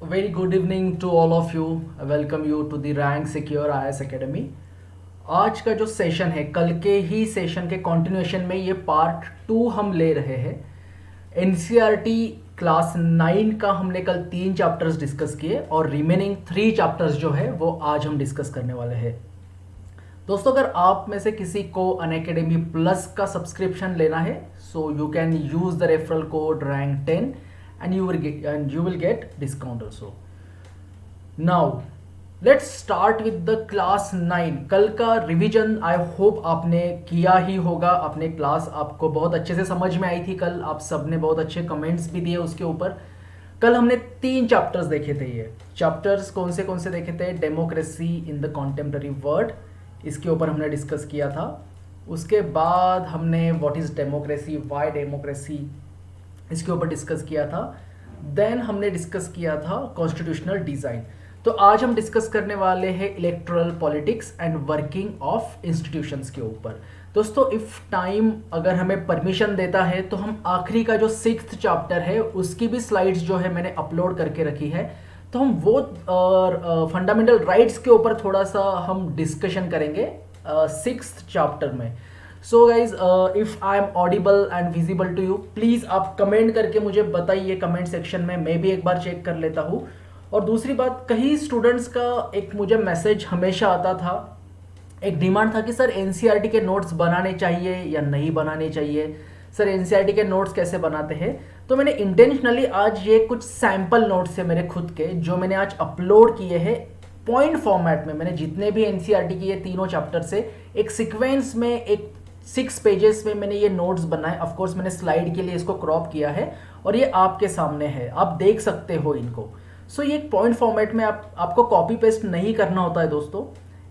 very good evening to all of you. I welcome you to the Rank Secure IAS Academy. आज का जो session है कल के ही सेशन के कंटिन्यूएशन में ये पार्ट 2 हम ले रहे हैं। एनसीईआरटी क्लास 9 का हमने कल 3 चैप्टर्स डिस्कस किए और रिमेनिंग 3 चैप्टर्स जो है वो आज हम डिस्कस करने वाले हैं। दोस्तों, अगर आप में से किसी को अनअकैडमी प्लस का सब्सक्रिप्शन लेना है so you can use the referral code rank 10 and you will get discount also. Now let's start with the class 9. कल का रिवीजन आई होप आपने किया ही होगा। अपने क्लास आपको बहुत अच्छे से समझ में आई थी। कल आप सबने बहुत अच्छे कमेंट्स भी दिए उसके ऊपर। कल हमने 3 चैप्टर्स देखे थे। ये चैप्टर्स कौन से देखे थे? Democracy in the contemporary world, इसके ऊपर हमने डिस्कस किया था। उसके बाद हमने what is democracy, why democracy, इसके ऊपर डिस्कस किया था। देन हमने डिस्कस किया था कॉन्स्टिट्यूशनल डिज़ाइन। तो आज हम डिस्कस करने वाले हैं electoral politics and working of institutions के ऊपर। दोस्तों, इफ़ टाइम अगर हमें परमिशन देता है तो हम आखिरी का जो 6th चैप्टर है उसकी भी स्लाइड्स जो है मैंने अपलोड करके रखी है, तो हम वो फंडामेंटल राइट्स के ऊपर थोड़ा सा हम डिस्कशन करेंगे 6th चैप्टर में। So guys, if I am audible and visible to you, please आप कमेंट करके मुझे बताइए कमेंट सेक्शन में, मैं भी एक बार चेक कर लेता हूँ। और दूसरी बात, कई स्टूडेंट्स का एक मुझे मैसेज हमेशा आता था, एक डिमांड था कि सर एनसीईआरटी के नोट्स बनाने चाहिए या नहीं बनाने चाहिए, सर एनसीईआरटी के नोट्स कैसे बनाते हैं। तो मैंने इंटेंशनली आज ये कुछ सैम्पल नोट्स है मेरे खुद के जो मैंने आज अपलोड किए हैं पॉइंट फॉर्मेट में। मैंने जितने भी एनसीईआरटी के ये तीनों चैप्टर से एक सीक्वेंस में एक 6 पेजेस में मैंने ये नोट्स बनाए। ऑफ कोर्स मैंने स्लाइड के लिए इसको क्रॉप किया है और ये आपके सामने है, आप देख सकते हो इनको। सो ये एक पॉइंट फॉर्मेट में आपको कॉपी पेस्ट नहीं करना होता है दोस्तों,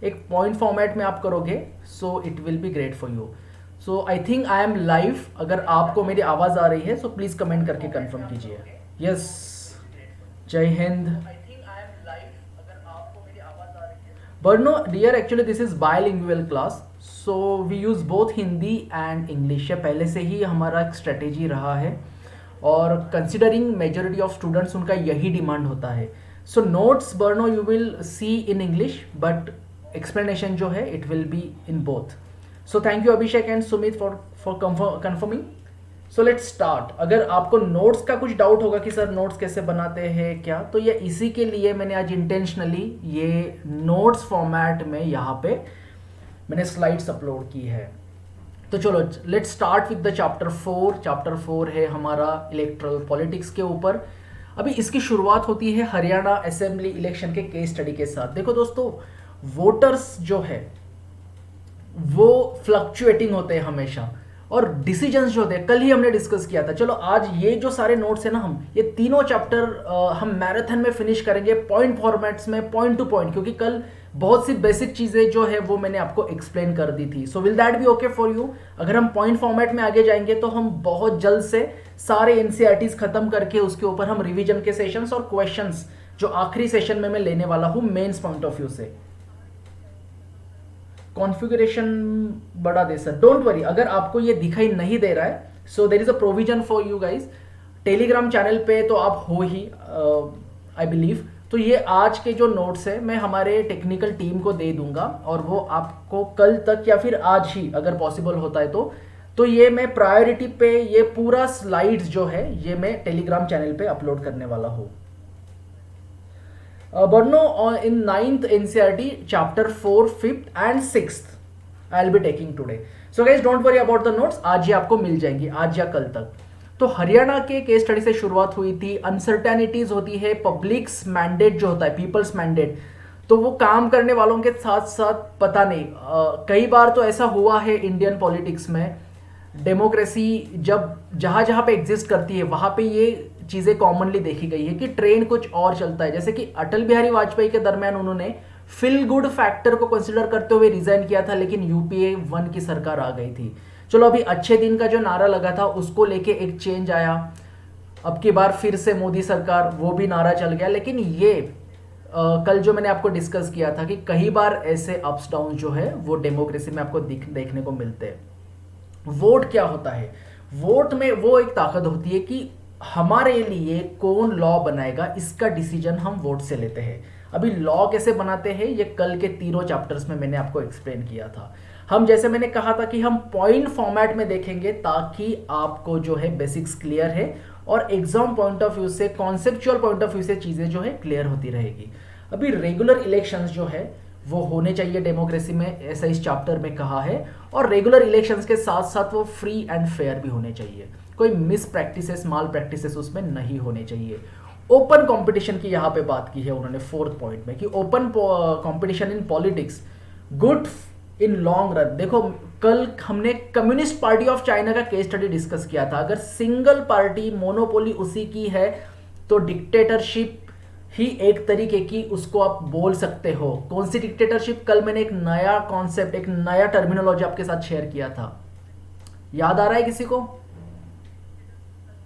एक पॉइंट फॉर्मेट में आप करोगे सो it will be great for you. So I think I am live. अगर आपको मेरी आवाज़ आ रही है सो प्लीज़ कमेंट करके कंफर्म कीजिए। यस, जय Hind. But no, dear, actually this is bilingual class, so we use both Hindi and English. ये पहले से ही हमारा एक स्ट्रेटेजी रहा है और कंसिडरिंग मेजॉरिटी ऑफ स्टूडेंट्स उनका यही डिमांड होता है। सो नोट्स बर्नो you will see in English but explanation जो है it will be in both. So thank you Abhishek and Sumit for confirming. So let's start. अगर आपको नोट्स का कुछ डाउट होगा कि सर नोट्स कैसे बनाते हैं क्या, तो ये इसी के लिए मैंने आज इंटेंशनली ये नोट्स फॉर्मेट में यहाँ पे मैंने स्लाइड्स अपलोड की है। तो चलो let's start with the chapter 4। Chapter 4 है हमारा इलेक्टोरल पॉलिटिक्स के ऊपर। अभी इसकी शुरुआत होती है हरियाणा असेंबली इलेक्शन के केस स्टडी के साथ। देखो दोस्तों, वोटर्स जो है वो फ्लक्चुएटिंग होते हैं हमेशा और डिसीजंस जो होते हैं कल ही हमने डिस्कस किया था। चलो आज ये जो सारे नोट्स है ना, हम ये तीनों चैप्टर हम मैराथन में फिनिश करेंगे पॉइंट फॉर्मेट्स में, पॉइंट टू पॉइंट, क्योंकि कल बहुत सी बेसिक चीज़ें जो है वो मैंने आपको एक्सप्लेन कर दी थी। So will that be okay for you? अगर हम पॉइंट फॉर्मेट में आगे जाएंगे तो हम बहुत जल्द से सारे एनसीईआरटीज खत्म करके उसके ऊपर हम रिविजन के सेशंस और क्वेश्चंस जो आखिरी सेशन में मैं लेने वाला हूँ मेन्स पॉइंट ऑफ व्यू से। कॉन्फ़िगरेशन बढ़ा दे सर, डोंट वरी। अगर आपको ये दिखाई नहीं दे रहा है so there is a provision for you guys. Telegram channel पे तो आप हो ही आई बिलीव। तो ये आज के जो नोट्स है मैं हमारे टेक्निकल टीम को दे दूंगा और वो आपको कल तक या फिर आज ही अगर पॉसिबल होता है तो ये मैं प्रायोरिटी पे ये पूरा स्लाइड्स जो है ये मैं टेलीग्राम चैनल पे अपलोड करने वाला हूँ। But no, in 9th NCERT chapter 4, 5th and 6th I'll be taking today. So guys don't worry about the notes, आज ही आपको मिल जाएंगी आज या कल तक। तो हरियाणा के केस स्टडी से शुरुआत हुई थी। अनसर्टेनिटीज होती है, पब्लिक्स मैंडेट जो होता है, पीपल्स मैंडेट, तो वो काम करने वालों के साथ साथ पता नहीं कई बार तो ऐसा हुआ है इंडियन पॉलिटिक्स में, डेमोक्रेसी जब जहाँ जहाँ पे एग्जिस्ट करती है वहाँ पे ये चीज़ें कॉमनली देखी गई है कि ट्रेंड कुछ और चलता है। जैसे कि अटल बिहारी वाजपेयी के दरमियान उन्होंने फील गुड फैक्टर को कंसिडर करते हुए रिजाइन किया था, लेकिन यूपीए 1 की सरकार आ गई थी। चलो अभी अच्छे दिन का जो नारा लगा था उसको लेके एक चेंज आया, अब की बार फिर से मोदी सरकार, वो भी नारा चल गया। लेकिन ये कल जो मैंने आपको डिस्कस किया था कि कई बार ऐसे अप्स डाउन जो है वो डेमोक्रेसी में आपको देखने को मिलते हैं। वोट क्या होता है? वोट में वो एक ताकत होती है कि हमारे लिए कौन लॉ बनाएगा इसका डिसीजन हम वोट से लेते हैं। अभी लॉ कैसे बनाते हैं ये कल के तीनों चैप्टर्स में मैंने आपको एक्सप्लेन किया था। हम जैसे मैंने कहा था कि हम पॉइंट फॉर्मेट में देखेंगे ताकि आपको जो है बेसिक्स क्लियर है और एग्जाम पॉइंट ऑफ व्यू से, कॉन्सेप्चुअल पॉइंट ऑफ व्यू से चीज़ें जो है क्लियर होती रहेगी। अभी रेगुलर इलेक्शंस जो है वो होने चाहिए डेमोक्रेसी में, ऐसा इस चैप्टर में कहा है। और रेगुलर इलेक्शंस के साथ साथ वो फ्री एंड फेयर भी होने चाहिए, कोई मिस प्रैक्टिसेस, माल प्रैक्टिसेस उसमें नहीं होने चाहिए। ओपन कंपटीशन की यहाँ पे बात की है उन्होंने 4th पॉइंट में कि open competition in politics good in long run. देखो कल हमने कम्युनिस्ट पार्टी ऑफ चाइना का केस स्टडी डिस्कस किया था। अगर सिंगल पार्टी मोनोपोली उसी की है तो डिक्टेटरशिप ही एक तरीके की उसको आप बोल सकते हो। कौन सी डिक्टेटरशिप? कल मैंने एक नया कॉन्सेप्ट, एक नया टर्मिनोलॉजी आपके साथ शेयर किया था, याद आ रहा है किसी को?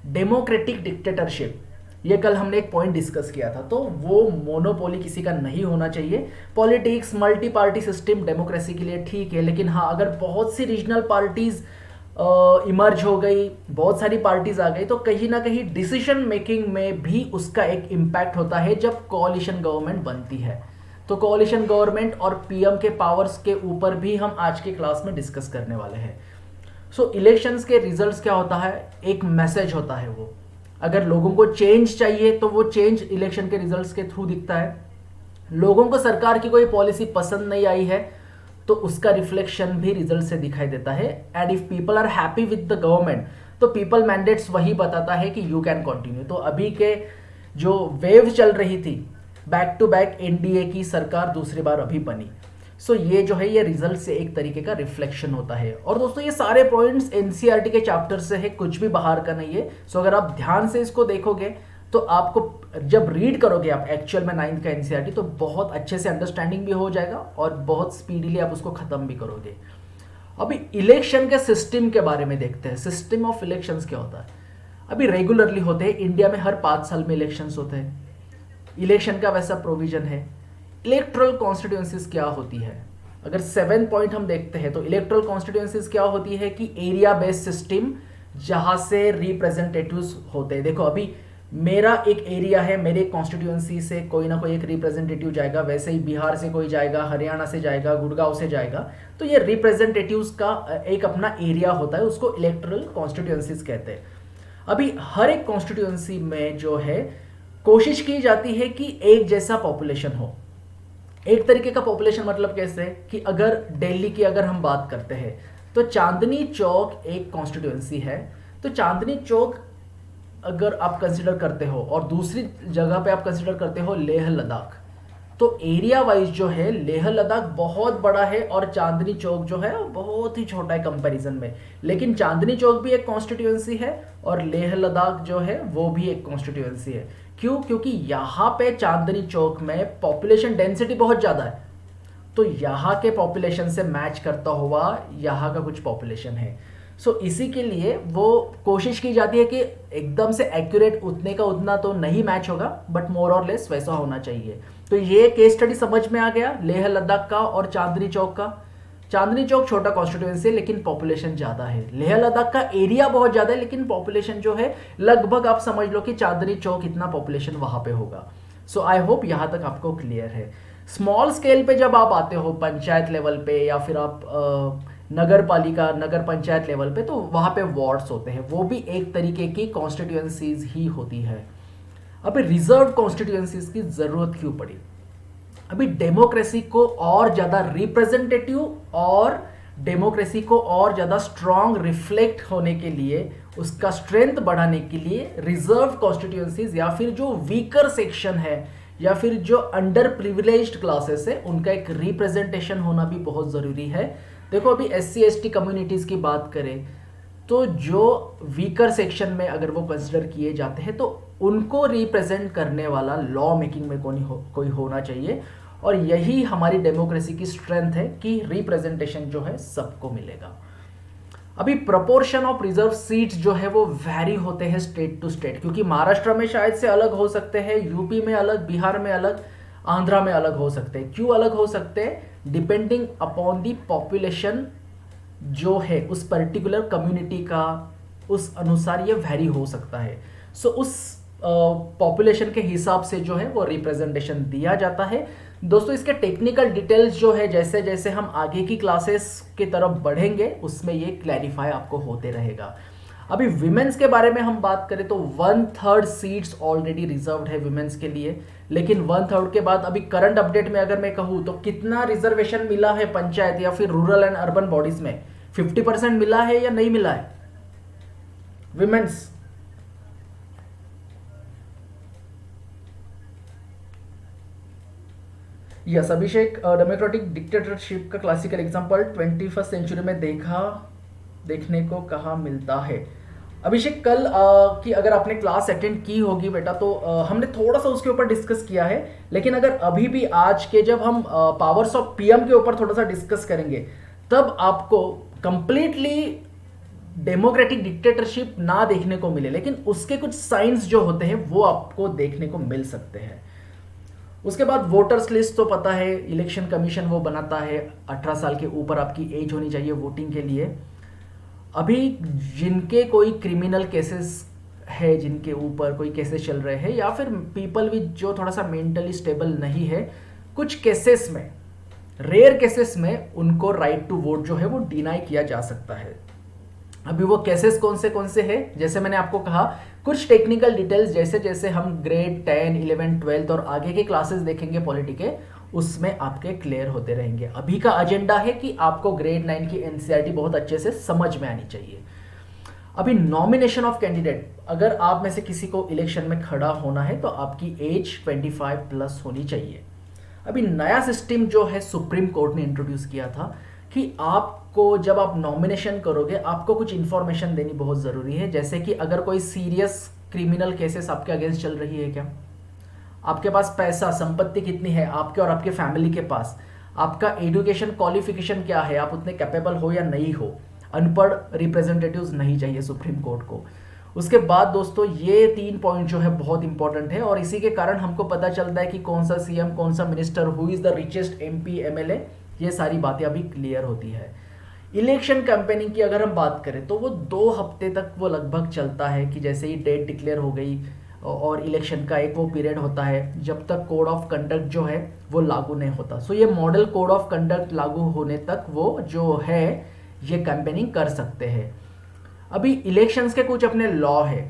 डेमोक्रेटिक डिक्टेटरशिप, ये कल हमने एक पॉइंट डिस्कस किया था। तो वो मोनोपोली किसी का नहीं होना चाहिए। Politics, multi party system democracy के लिए ठीक है, लेकिन हाँ अगर बहुत सी रीजनल पार्टीज इमर्ज हो गई, बहुत सारी पार्टीज आ गई, तो कहीं ना कहीं डिसीजन मेकिंग में भी उसका एक इम्पैक्ट होता है जब कोalition गवर्नमेंट बनती है। तो कोalition गवर्नमेंट और पीएम के पावर्स के ऊपर भी हम आज की क्लास में डिस्कस करने वाले हैं। सो इलेक्शंस के रिजल्ट्स क्या होता है? एक मैसेज होता है वो। अगर लोगों को चेंज चाहिए तो वो चेंज इलेक्शन के रिजल्ट्स के थ्रू दिखता है। लोगों को सरकार की कोई पॉलिसी पसंद नहीं आई है तो उसका रिफ्लेक्शन भी रिजल्ट से दिखाई देता है। And if people are happy with the government तो पीपल मैंडेट्स वही बताता है कि यू कैन कंटिन्यू। तो अभी के जो वेव चल रही थी बैक टू बैक एनडीए की सरकार दूसरी बार अभी बनी। सो ये जो है ये रिजल्ट से एक तरीके का रिफ्लेक्शन होता है। और दोस्तों ये सारे पॉइंट्स एनसीईआरटी के चैप्टर से है, कुछ भी बाहर का नहीं है। सो अगर आप ध्यान से इसको देखोगे तो आपको जब रीड करोगे आप एक्चुअल में 9th का एनसीईआरटी तो बहुत अच्छे से अंडरस्टैंडिंग भी हो जाएगा और बहुत स्पीडीली आप उसको खत्म भी करोगे। अभी इलेक्शन के सिस्टम के बारे में देखते हैं। सिस्टम ऑफ इलेक्शंस क्या होता है? अभी रेगुलरली होते हैं, इंडिया में हर 5 साल में इलेक्शंस होते हैं। इलेक्शन का वैसा प्रोविजन है। इलेक्ट्रल कॉन्स्टिट्यूएंसीज क्या होती है? अगर 7 पॉइंट हम देखते हैं तो इलेक्ट्रल कॉन्स्टिट्यूएंसीज क्या होती है कि एरिया बेस्ड सिस्टम जहां से रिप्रेजेंटेटिव्स होते हैं। देखो अभी मेरा एक एरिया है, मेरे कॉन्स्टिट्यूएंसी से कोई ना कोई एक रिप्रेजेंटेटिव जाएगा, वैसे ही बिहार से कोई जाएगा, हरियाणा से जाएगा, गुड़गांव से जाएगा। तो ये रिप्रेजेंटेटिव्स का एक अपना एरिया होता है, उसको इलेक्ट्रल कॉन्स्टिट्यूएंसीज कहते हैं। अभी हर एक कॉन्स्टिट्यूएंसी में जो है कोशिश की जाती है कि एक जैसा पॉपुलेशन हो। एक तरीके का पॉपुलेशन मतलब कैसे कि अगर दिल्ली की अगर हम बात करते हैं तो चांदनी चौक एक कॉन्स्टिट्यूएंसी है। तो चांदनी चौक अगर आप कंसिडर करते हो और दूसरी जगह पे आप कंसिडर करते हो लेह लद्दाख, तो एरिया वाइज जो है लेह लद्दाख बहुत बड़ा है और चांदनी चौक जो है बहुत ही छोटा है कंपैरिजन में। लेकिन चांदनी चौक भी एक कॉन्स्टिट्यूएंसी है और लेह लद्दाख जो है वो भी एक कॉन्स्टिट्यूएंसी है। क्यों? क्योंकि यहाँ पे चांदनी चौक में पॉपुलेशन डेंसिटी बहुत ज़्यादा है, तो यहाँ के पॉपुलेशन से मैच करता हुआ यहाँ का कुछ पॉपुलेशन है। सो इसी के लिए वो कोशिश की जाती है कि एकदम से एक्यूरेट उतने का उतना तो नहीं मैच होगा, बट मोर और लेस वैसा होना चाहिए। तो ये केस स्टडी समझ में आ गया लेह लद्दाख का और चांदनी चौक का। चांदनी चौक छोटा कॉन्स्टिट्यूएंसी है लेकिन पॉपुलेशन ज़्यादा है। लेह लद्दाख का एरिया बहुत ज़्यादा है लेकिन पॉपुलेशन जो है लगभग आप समझ लो कि चांदनी चौक इतना पॉपुलेशन वहाँ पे होगा। सो आई होप यहाँ तक आपको क्लियर है। स्मॉल स्केल पे जब आप आते हो पंचायत लेवल पे या फिर आप नगर पालिका, नगर पंचायत लेवल पे, तो वहाँ पे वार्ड्स होते हैं, वो भी एक तरीके की कॉन्स्टिट्यूएंसीज ही होती है। अभी रिजर्व कॉन्स्टिट्यूएंसीज की ज़रूरत क्यों पड़ी? अभी डेमोक्रेसी को और ज़्यादा रिप्रेजेंटेटिव और डेमोक्रेसी को और ज़्यादा स्ट्रॉन्ग रिफ्लेक्ट होने के लिए, उसका स्ट्रेंथ बढ़ाने के लिए रिजर्व कॉन्स्टिट्यूएंसीज या फिर जो वीकर सेक्शन है या फिर जो अंडर प्रिविलेज्ड क्लासेस है उनका एक रिप्रेजेंटेशन होना भी बहुत ज़रूरी है। देखो अभी SC/ST कम्युनिटीज़ की बात करें तो जो वीकर सेक्शन में अगर वो कंसिडर किए जाते हैं तो उनको रिप्रेजेंट करने वाला लॉ मेकिंग में कोई होना चाहिए। और यही हमारी डेमोक्रेसी की स्ट्रेंथ है कि रिप्रेजेंटेशन जो है सबको मिलेगा। अभी प्रोपोर्शन ऑफ रिजर्व सीट्स जो है वो वैरी होते हैं स्टेट टू स्टेट, क्योंकि महाराष्ट्र में शायद से अलग हो सकते हैं, यूपी में अलग, बिहार में अलग, आंध्रा में अलग हो सकते हैं। क्यों अलग हो सकते हैं? डिपेंडिंग अपॉन दी पॉपुलेशन जो है उस पर्टिकुलर कम्युनिटी का, उस अनुसार ये वैरी हो सकता है। सो उस पॉपुलेशन के हिसाब से जो है वो रिप्रेजेंटेशन दिया जाता है। दोस्तों इसके टेक्निकल डिटेल्स जो है जैसे जैसे हम आगे की क्लासेस की तरफ बढ़ेंगे उसमें ये क्लैरिफाई आपको होते रहेगा। अभी विमेंस के बारे में हम बात करें तो 1/3 सीट्स ऑलरेडी रिजर्व्ड है विमेंस के लिए, लेकिन 1/3 के बाद अभी करंट अपडेट में अगर मैं कहूँ तो कितना रिजर्वेशन मिला है पंचायत या फिर रूरल एंड अर्बन बॉडीज में, 50% मिला है या नहीं मिला है विमेंस? यस अभिषेक, डेमोक्रेटिक डिक्टेटरशिप का क्लासिकल एग्जांपल 21वीं सेंचुरी में देखने को कहाँ मिलता है? अभिषेक कल की अगर आपने क्लास अटेंड की होगी बेटा तो हमने थोड़ा सा उसके ऊपर डिस्कस किया है, लेकिन अगर अभी भी आज के जब हम पावर्स ऑफ पीएम के ऊपर थोड़ा सा डिस्कस करेंगे तब आपको कंप्लीटली डेमोक्रेटिक डिक्टेटरशिप ना देखने को मिले, लेकिन उसके कुछ साइंस जो होते हैं वो आपको देखने को मिल सकते हैं। उसके बाद वोटर्स लिस्ट तो पता है इलेक्शन कमीशन वो बनाता है, 18 साल के ऊपर आपकी एज होनी चाहिए वोटिंग के लिए। अभी जिनके कोई क्रिमिनल केसेस है, जिनके ऊपर कोई केसेस चल रहे हैं या फिर पीपल विद जो थोड़ा सा मेंटली स्टेबल नहीं है, कुछ केसेस में, रेयर केसेस में उनको राइट टू वोट जो है वो डिनाई किया जा सकता है। अभी वो केसेस कौन से हैं, जैसे मैंने आपको कहा कुछ टेक्निकल डिटेल्स जैसे जैसे हम ग्रेड 10, 11, 12 और आगे के क्लासेस देखेंगे पॉलिटी के, उसमें आपके क्लियर होते रहेंगे। अभी का एजेंडा है कि आपको ग्रेड 9 की एनसीईआरटी बहुत अच्छे से समझ में आनी चाहिए। अभी नॉमिनेशन ऑफ कैंडिडेट, अगर आप में से किसी को इलेक्शन में खड़ा होना है तो आपकी एज 25+ होनी चाहिए। अभी नया सिस्टम जो है सुप्रीम कोर्ट ने इंट्रोड्यूस किया था कि आपको जब आप नॉमिनेशन करोगे आपको कुछ इंफॉर्मेशन देनी बहुत ज़रूरी है, जैसे कि अगर कोई सीरियस क्रिमिनल केसेस आपके अगेंस्ट चल रही है क्या, आपके पास पैसा संपत्ति कितनी है आपके और आपके फैमिली के पास, आपका एजुकेशन क्वालिफिकेशन क्या है, आप उतने कैपेबल हो या नहीं हो, अनपढ़ रिप्रेजेंटेटिव्स नहीं चाहिए सुप्रीम कोर्ट को। उसके बाद दोस्तों ये 3 पॉइंट जो है बहुत इंपॉर्टेंट है और इसी के कारण हमको पता चलता है कि कौन सा सीएम, कौन सा minister, who is the richest MP MLA, ये सारी बातें अभी क्लियर होती है। इलेक्शन कैंपेनिंग की अगर हम बात करें तो वो 2 हफ्ते तक वो लगभग चलता है कि जैसे ही डेट डिक्लेयर हो गई और इलेक्शन का एक वो पीरियड होता है जब तक कोड ऑफ कंडक्ट जो है वो लागू नहीं होता। सो ये मॉडल कोड ऑफ कंडक्ट लागू होने तक वो जो है ये कैंपेनिंग कर सकते हैं। अभी इलेक्शंस के कुछ अपने लॉ है,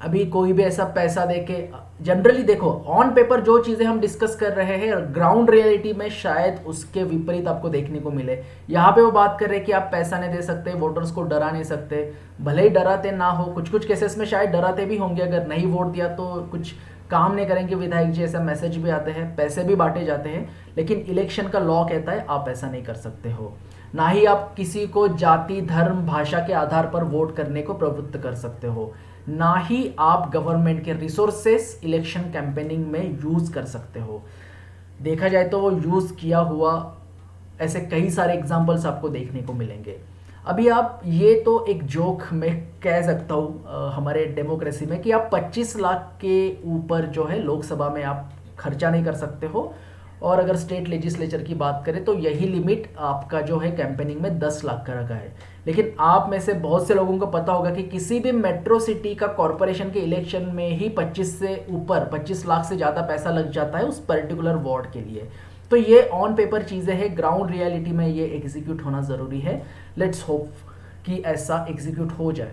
अभी कोई भी ऐसा पैसा देके, जनरली देखो ऑन पेपर जो चीज़ें हम डिस्कस कर रहे हैं ग्राउंड रियलिटी में शायद उसके विपरीत आपको देखने को मिले। यहाँ पे वो बात कर रहे हैं कि आप पैसा नहीं दे सकते, वोटर्स को डरा नहीं सकते, भले ही डराते ना हो, कुछ कुछ केसेस में शायद डराते भी होंगे, अगर नहीं वोट दिया तो कुछ काम नहीं करेंगे विधायक जी, ऐसा मैसेज भी आते हैं, पैसे भी बांटे जाते हैं, लेकिन इलेक्शन का लॉ कहता है आप ऐसा नहीं कर सकते हो। ना ही आप किसी को जाति, धर्म, भाषा के आधार पर वोट करने को प्रवृत्त कर सकते हो, ना ही आप गवर्नमेंट के रिसोर्सेस इलेक्शन कैंपेनिंग में यूज कर सकते हो। देखा जाए तो वो यूज किया हुआ ऐसे कई सारे एग्जांपल्स आपको देखने को मिलेंगे। अभी आप ये तो एक जोक मैं कह सकता हूँ हमारे डेमोक्रेसी में कि आप 25 लाख के ऊपर जो है लोकसभा में आप खर्चा नहीं कर सकते हो, और अगर स्टेट लेजिस्लेचर की बात करें तो यही लिमिट आपका जो है कैंपेनिंग में 10 लाख का रखा है। लेकिन आप में से बहुत से लोगों को पता होगा कि किसी भी मेट्रो सिटी का कॉरपोरेशन के इलेक्शन में ही 25 लाख से ज़्यादा पैसा लग जाता है उस पर्टिकुलर वार्ड के लिए। तो ये ऑन पेपर चीज़ें हैं, ग्राउंड रियलिटी में ये एग्जीक्यूट होना ज़रूरी है। लेट्स होप कि ऐसा एग्जीक्यूट हो जाए।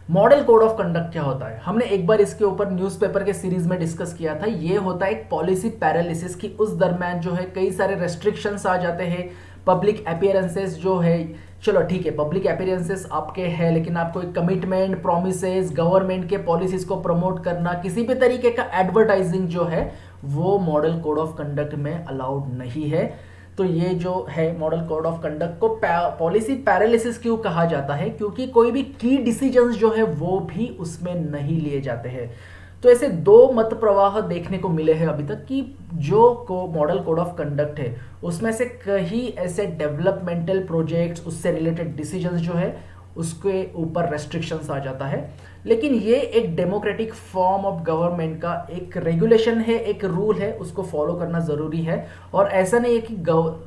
मॉडल कोड ऑफ कंडक्ट क्या होता है, हमने एक बार इसके ऊपर न्यूज़पेपर के सीरीज में डिस्कस किया था। ये होता है एक पॉलिसी पैरालिसिस की उस दरम्यान जो है कई सारे रेस्ट्रिक्शंस आ जाते हैं, पब्लिक अपीयरेंसेस जो है, चलो ठीक है पब्लिक अपीयरेंसेस आपके हैं, लेकिन आपको एक कमिटमेंट, प्रोमिसेस, गवर्नमेंट के पॉलिसीज को प्रमोट करना, किसी भी तरीके का एडवर्टाइजिंग जो है वो मॉडल कोड ऑफ कंडक्ट में अलाउड नहीं है। तो ये जो है मॉडल कोड ऑफ कंडक्ट को पॉलिसी पैरालिसिस क्यों कहा जाता है, क्योंकि कोई भी की डिसीजंस जो है वो भी उसमें नहीं लिए जाते हैं। तो ऐसे 2 मत प्रवाह देखने को मिले हैं अभी तक कि जो को मॉडल कोड ऑफ कंडक्ट है उसमें से कई ऐसे डेवलपमेंटल प्रोजेक्ट्स, उससे रिलेटेड डिसीजंस जो है उसके ऊपर रेस्ट्रिक्शंस आ जाता है। लेकिन ये एक डेमोक्रेटिक फॉर्म ऑफ गवर्नमेंट का एक रेगुलेशन है, एक रूल है, उसको फॉलो करना ज़रूरी है। और ऐसा नहीं है कि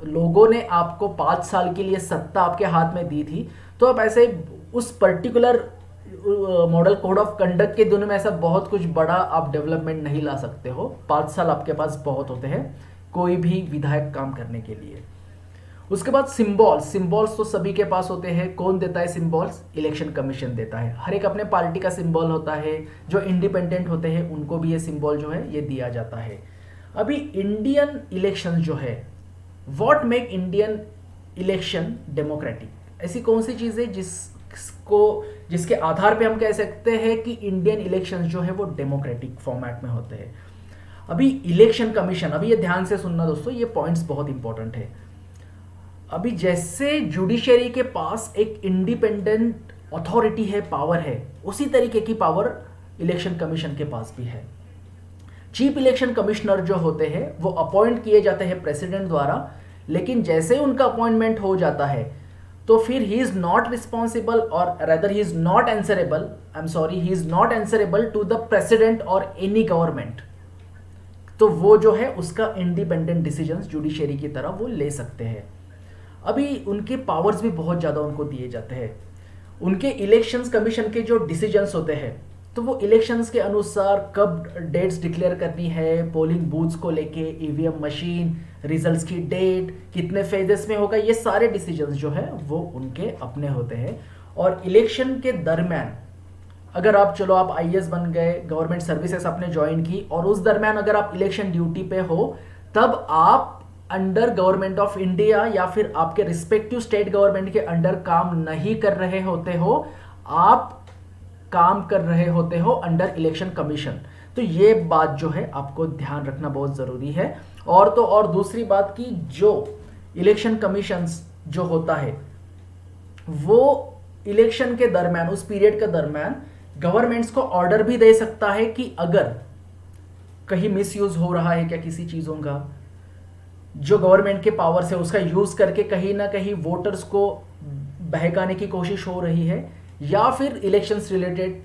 लोगों ने आपको 5 साल के लिए सत्ता आपके हाथ में दी थी तो आप ऐसे उस particular model code of conduct के दिनों में ऐसा बहुत कुछ बड़ा आप डेवलपमेंट नहीं ला सकते हो। 5 साल आपके पास बहुत होते हैं कोई भी विधायक काम करने के लिए। उसके बाद सिंबल्स तो सभी के पास होते हैं। कौन देता है सिंबल्स? इलेक्शन कमीशन देता है। हर एक अपने पार्टी का सिंबल होता है। जो इंडिपेंडेंट होते हैं उनको भी ये सिंबल जो है ये दिया जाता है। अभी इंडियन इलेक्शन जो है, what make Indian election democratic? ऐसी कौन सी चीज़ है जिसके आधार पे हम कह सकते हैं कि इंडियन इलेक्शंस जो है वो डेमोक्रेटिक फॉर्मेट में होते हैं? अभी इलेक्शन कमीशन, अभी ये ध्यान से सुनना दोस्तों, ये पॉइंट्स बहुत इंपॉर्टेंट है। अभी जैसे जुडिशरी के पास एक इंडिपेंडेंट अथॉरिटी है, पावर है, उसी तरीके की पावर इलेक्शन कमीशन के पास भी है। चीफ इलेक्शन कमिश्नर जो होते हैं वो अपॉइंट किए जाते हैं प्रेसिडेंट द्वारा, लेकिन जैसे ही उनका अपॉइंटमेंट हो जाता है तो फिर ही इज नॉट रिस्पॉन्सिबल और rather he is not answerable, he is not answerable to the president और एनी गवर्नमेंट। तो वो जो है उसका इंडिपेंडेंट डिसीजंस जुडिशरी की तरह वो ले सकते हैं। अभी उनके पावर्स भी बहुत ज़्यादा उनको दिए जाते हैं। उनके इलेक्शंस कमीशन के जो डिसीजंस होते हैं तो वो इलेक्शंस के अनुसार कब डेट्स डिक्लेयर करनी है, पोलिंग बूथ्स को लेके, ईवीएम मशीन, रिजल्ट्स की डेट, कितने फेजेस में होगा, ये सारे डिसीजंस जो है वो उनके अपने होते हैं। और इलेक्शन के दरमियान अगर आप आईएएस बन गए, गवर्नमेंट सर्विसेज आपने ज्वाइन की और उस दरमियान अगर आप इलेक्शन ड्यूटी पे हो, तब आप अंडर गवर्नमेंट ऑफ इंडिया या फिर आपके रिस्पेक्टिव स्टेट गवर्नमेंट के अंडर काम नहीं कर रहे होते हो, आप काम कर रहे होते हो अंडर इलेक्शन कमीशन। तो ये बात जो है आपको ध्यान रखना बहुत ज़रूरी है। और दूसरी बात की जो इलेक्शन कमीशंस जो होता है वो इलेक्शन के दरमियान, उस पीरियड के दरमियान गवर्नमेंट्स को ऑर्डर भी दे सकता है कि अगर कहीं मिसयूज हो रहा है क्या किसी चीज़ों का, जो गवर्नमेंट के पावर से उसका यूज़ करके कहीं ना कहीं वोटर्स को बहकाने की कोशिश हो रही है, या फिर elections related,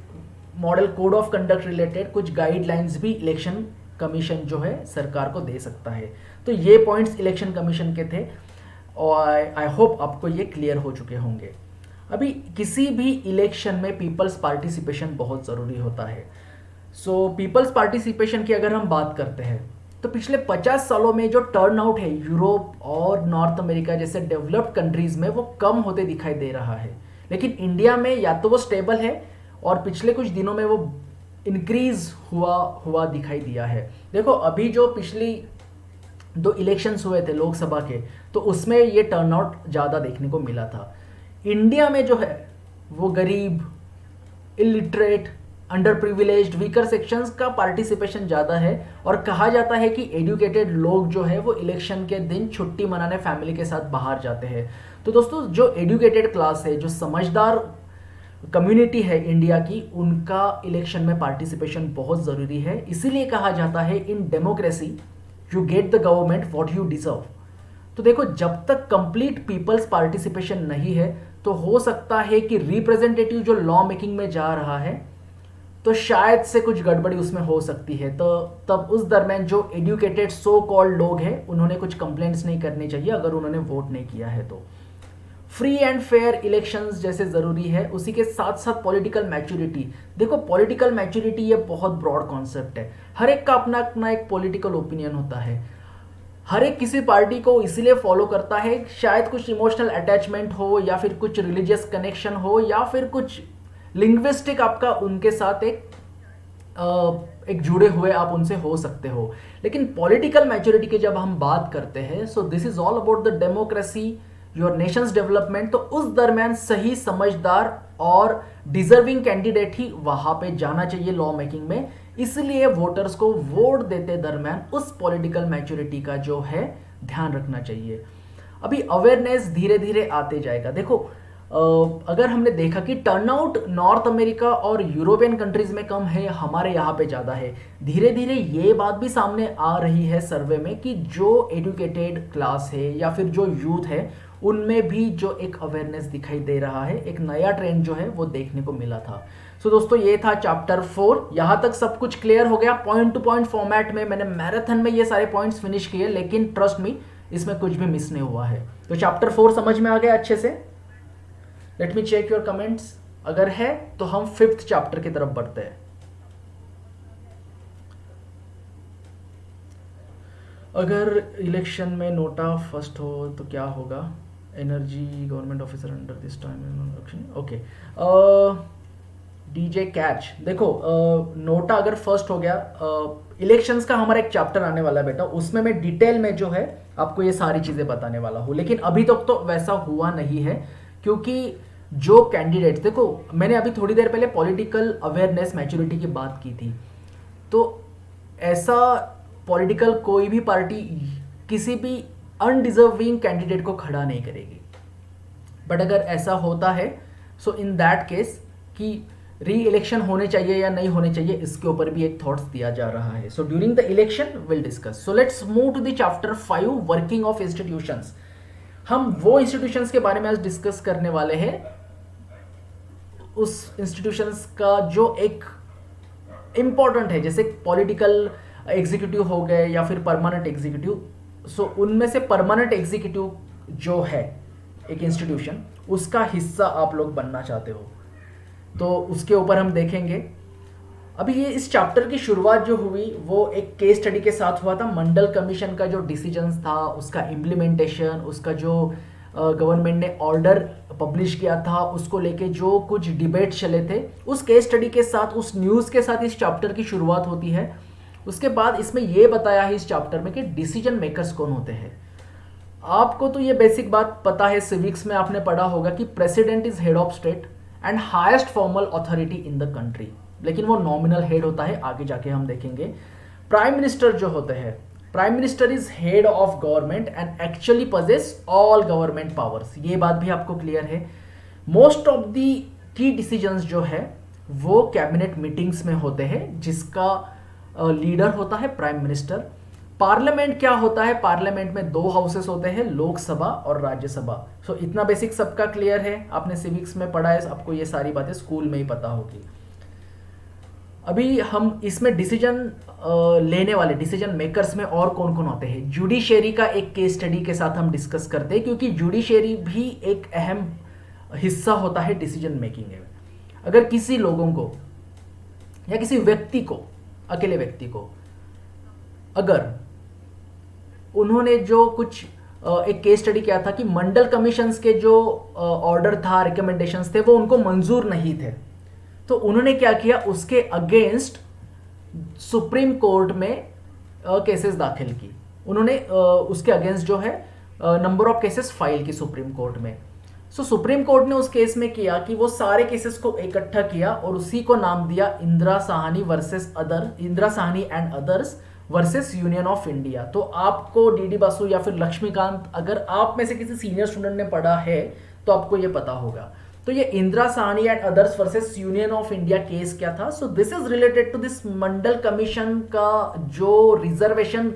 model code of conduct related कुछ गाइडलाइंस भी इलेक्शन कमीशन जो है सरकार को दे सकता है। तो ये पॉइंट्स इलेक्शन कमीशन के थे और आई होप आपको ये क्लियर हो चुके होंगे। अभी किसी भी इलेक्शन में पीपल्स पार्टिसिपेशन बहुत ज़रूरी होता है। सो पीपल्स पार्टिसिपेशन की अगर हम बात करते हैं तो पिछले 50 सालों में जो टर्नआउट है यूरोप और नॉर्थ अमेरिका जैसे डेवलप्ड कंट्रीज़ में वो कम होते दिखाई दे रहा है, लेकिन इंडिया में या तो वो स्टेबल है और पिछले कुछ दिनों में वो इंक्रीज हुआ दिखाई दिया है। देखो अभी जो पिछली 2 इलेक्शंस हुए थे लोकसभा के, तो उसमें ये टर्नआउट ज़्यादा देखने को मिला था। इंडिया में जो है वो गरीब, illiterate, under privileged, weaker sections का पार्टिसिपेशन ज़्यादा है और कहा जाता है कि एजुकेटेड लोग जो है वो इलेक्शन के दिन छुट्टी मनाने फैमिली के साथ बाहर जाते हैं। तो दोस्तों जो एजुकेटेड क्लास है, जो समझदार कम्युनिटी है इंडिया की, उनका इलेक्शन में पार्टिसिपेशन बहुत ज़रूरी है। इसीलिए कहा जाता है in democracy you get the government what you deserve. तो देखो जब तक कंप्लीट पीपल्स पार्टिसिपेशन नहीं है तो हो सकता है कि रिप्रेजेंटेटिव जो लॉ मेकिंग में जा रहा है तो शायद से कुछ गड़बड़ी उसमें हो सकती है। तो तब उस दरमियान जो एजुकेटेड सो कॉल्ड लोग हैं उन्होंने कुछ कंप्लेंट्स नहीं करनी चाहिए अगर उन्होंने वोट नहीं किया है। तो फ्री एंड फेयर इलेक्शंस जैसे ज़रूरी है, उसी के साथ साथ पॉलिटिकल मैच्योरिटी। देखो पॉलिटिकल मैच्योरिटी ये बहुत ब्रॉड कॉन्सेप्ट है। हर एक का अपना अपना एक पॉलिटिकल ओपिनियन होता है। हर एक किसी पार्टी को इसलिए फॉलो करता है, शायद कुछ इमोशनल अटैचमेंट हो या फिर कुछ रिलीजियस कनेक्शन हो या फिर कुछ लिंग्विस्टिक आपका उनके साथ एक जुड़े हुए आप उनसे हो सकते हो। लेकिन पॉलिटिकल मैच्योरिटी की जब हम बात करते हैं, सो this is all about the democracy, your Nations development. तो उस दरमियान सही, समझदार और डिजर्विंग कैंडिडेट ही वहां पे जाना चाहिए लॉ मेकिंग में। इसलिए वोटर्स को वोट देते दरमियान उस पॉलिटिकल मैच्योरिटी का जो है ध्यान रखना चाहिए। अभी अवेयरनेस धीरे धीरे आते जाएगा। देखो अगर हमने देखा कि टर्नआउट नॉर्थ अमेरिका और यूरोपियन कंट्रीज में कम है, हमारे यहाँ पे ज़्यादा है। धीरे धीरे ये बात भी सामने आ रही है सर्वे में कि जो एजुकेटेड क्लास है या फिर जो यूथ है उनमें भी जो एक अवेयरनेस दिखाई दे रहा है, एक नया ट्रेंड जो है वो देखने को मिला था। सो दोस्तों ये था चैप्टर 4। यहाँ तक सब कुछ क्लियर हो गया। पॉइंट टू पॉइंट फॉर्मेट में मैंने मैराथन में ये सारे पॉइंट्स फिनिश किए, लेकिन ट्रस्ट मी इसमें कुछ भी मिस नहीं हुआ है। तो चैप्टर 4 समझ में आ गया अच्छे से? Let me check your comments. अगर है तो हम 5th चैप्टर की तरफ बढ़ते हैं। अगर इलेक्शन में नोटा फर्स्ट हो तो क्या होगा? Energy government officer under this time election. Okay, DJ catch, देखो नोटा अगर फर्स्ट हो गया, इलेक्शंस का हमारा एक चैप्टर आने वाला है बेटा, उसमें मैं डिटेल में जो है आपको ये सारी चीज़ें बताने वाला हूँ। लेकिन अभी तक तो वैसा हुआ नहीं है, क्योंकि जो कैंडिडेट, देखो मैंने अभी थोड़ी देर पहले पॉलिटिकल अवेयरनेस मैच्योरिटी की बात की थी, तो ऐसा पॉलिटिकल कोई भी पार्टी किसी भी अनडिजर्विंग कैंडिडेट को खड़ा नहीं करेगी। बट अगर ऐसा होता है, सो इन दैट केस कि री इलेक्शन होने चाहिए या नहीं होने चाहिए, इसके ऊपर भी एक थॉट्स दिया जा रहा है। So during the election will discuss. So let's move to the chapter 5, working of institutions. हम वो इंस्टीट्यूशंस के बारे में आज डिस्कस करने वाले हैं, उस इंस्टीट्यूशंस का जो एक इम्पॉर्टेंट है, जैसे पॉलिटिकल एग्जीक्यूटिव हो गए या फिर परमानेंट एग्जीक्यूटिव। सो उनमें से परमानेंट एग्जीक्यूटिव जो है एक इंस्टीट्यूशन, उसका हिस्सा आप लोग बनना चाहते हो, तो उसके ऊपर हम देखेंगे। अभी ये इस चैप्टर की शुरुआत जो हुई वो एक केस स्टडी के साथ हुआ था। मंडल कमीशन का जो डिसीजंस था, उसका इम्प्लीमेंटेशन, उसका जो गवर्नमेंट ने ऑर्डर पब्लिश किया था, उसको लेके जो कुछ डिबेट चले थे, उस केस स्टडी के साथ, उस न्यूज़ के साथ इस चैप्टर की शुरुआत होती है। उसके बाद इसमें ये बताया है इस चैप्टर में कि डिसीजन मेकर्स कौन होते हैं। आपको तो ये बेसिक बात पता है, सिविक्स में आपने पढ़ा होगा कि president is head of state and highest formal authority in the country, लेकिन वो नॉमिनल हेड होता है, आगे जाके हम देखेंगे। प्राइम मिनिस्टर जो होते हैं, prime minister is head of government and actually possess all government powers, ये बात भी आपको क्लियर है। Most of the key decisions जो है वो कैबिनेट मीटिंग्स में होते हैं, जिसका लीडर होता है प्राइम मिनिस्टर। पार्लियामेंट क्या होता है? पार्लियामेंट में 2 हाउसेस होते हैं, लोकसभा और राज्यसभा। सो इतना बेसिक सबका क्लियर है, आपने सिविक्स में पढ़ा है, आपको ये सारी बातें स्कूल में ही पता होगी। अभी हम इसमें डिसीजन लेने वाले, डिसीजन मेकर्स में और कौन कौन होते हैं, जुडिशरी का एक केस स्टडी के साथ हम डिस्कस करते हैं, क्योंकि जुडिशरी भी एक अहम हिस्सा होता है डिसीजन मेकिंग में। अगर किसी लोगों को या किसी व्यक्ति को, अकेले व्यक्ति को, अगर उन्होंने जो कुछ एक केस स्टडी किया था कि मंडल कमीशंस के जो ऑर्डर था, रिकमेंडेशंस थे, वो उनको मंजूर नहीं थे, तो उन्होंने क्या किया, उसके अगेंस्ट सुप्रीम कोर्ट में केसेस दाखिल की। उन्होंने उसके अगेंस्ट जो है नंबर ऑफ केसेस फाइल की सुप्रीम कोर्ट में। सो सुप्रीम कोर्ट ने उस केस में किया कि वो सारे केसेस को इकट्ठा किया और उसी को नाम दिया Indira Sawhney and others versus Union of India. तो आपको डीडी बासु या फिर लक्ष्मीकांत, अगर आप में से किसी सीनियर स्टूडेंट ने पढ़ा है तो आपको ये पता होगा। तो ये Indira Sawhney and others versus Union of India case क्या था? So this is related to this Mandal commission का जो रिजर्वेशन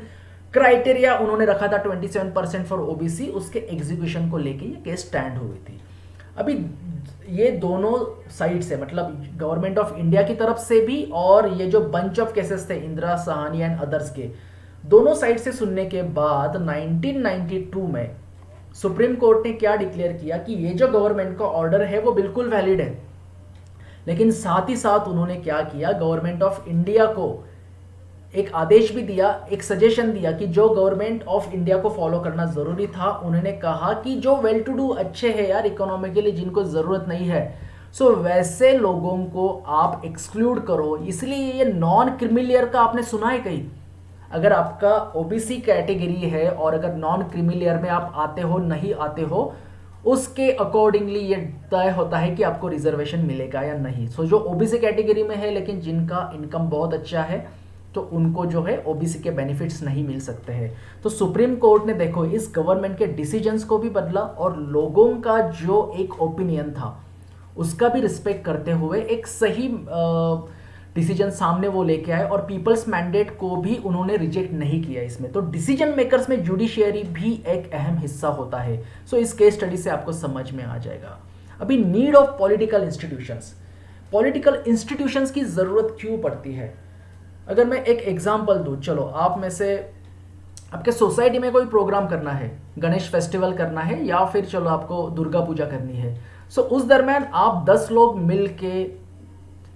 क्राइटेरिया उन्होंने रखा था 27% फॉर ओबीसी, उसके एग्जीक्यूशन को लेके ये केस स्टैंड हुई थी। अभी ये दोनों साइड से, मतलब गवर्नमेंट ऑफ इंडिया की तरफ से भी और ये जो बंच ऑफ केसेस थे इंदिरा साहनी एंड अदर्स के, दोनों साइड से सुनने के बाद 1992 में सुप्रीम कोर्ट ने क्या डिक्लेयर किया कि ये जो गवर्नमेंट का ऑर्डर है वो बिल्कुल वैलिड है। लेकिन साथ ही साथ उन्होंने क्या किया, गवर्नमेंट ऑफ इंडिया को एक आदेश भी दिया, एक सजेशन दिया कि जो गवर्नमेंट ऑफ इंडिया को फॉलो करना जरूरी था। उन्होंने कहा कि जो वेल टू डू अच्छे हैं यार इकोनॉमिकली, जिनको जरूरत नहीं है, सो वैसे लोगों को आप एक्सक्लूड करो। इसलिए ये नॉन क्रीमिलियर का आपने सुना है कहीं? अगर आपका ओबीसी कैटेगरी है और अगर नॉन क्रीमिलियर में आप आते हो, नहीं आते हो, उसके अकॉर्डिंगली ये तय होता है कि आपको रिजर्वेशन मिलेगा या नहीं। सो जो ओबीसी कैटेगरी में है लेकिन जिनका इनकम बहुत अच्छा है, तो उनको जो है ओबीसी के बेनिफिट्स नहीं मिल सकते हैं। तो सुप्रीम कोर्ट ने देखो इस गवर्नमेंट के डिसीजंस को भी बदला और लोगों का जो एक ओपिनियन था उसका भी रिस्पेक्ट करते हुए एक सही डिसीजन सामने वो लेके आए और पीपल्स मैंडेट को भी उन्होंने रिजेक्ट नहीं किया इसमें। तो डिसीजन मेकर्स में जुडिशियरी भी एक अहम हिस्सा होता है। सो इस केस स्टडी से आपको समझ में आ जाएगा। अभी need of political institutions, political institutions की ज़रूरत क्यों पड़ती है? अगर मैं एक एग्जांपल दूं, चलो आप में से आपके सोसाइटी में कोई प्रोग्राम करना है, गणेश फेस्टिवल करना है या फिर चलो आपको दुर्गा पूजा करनी है। सो उस दरमियान आप 10 लोग मिल के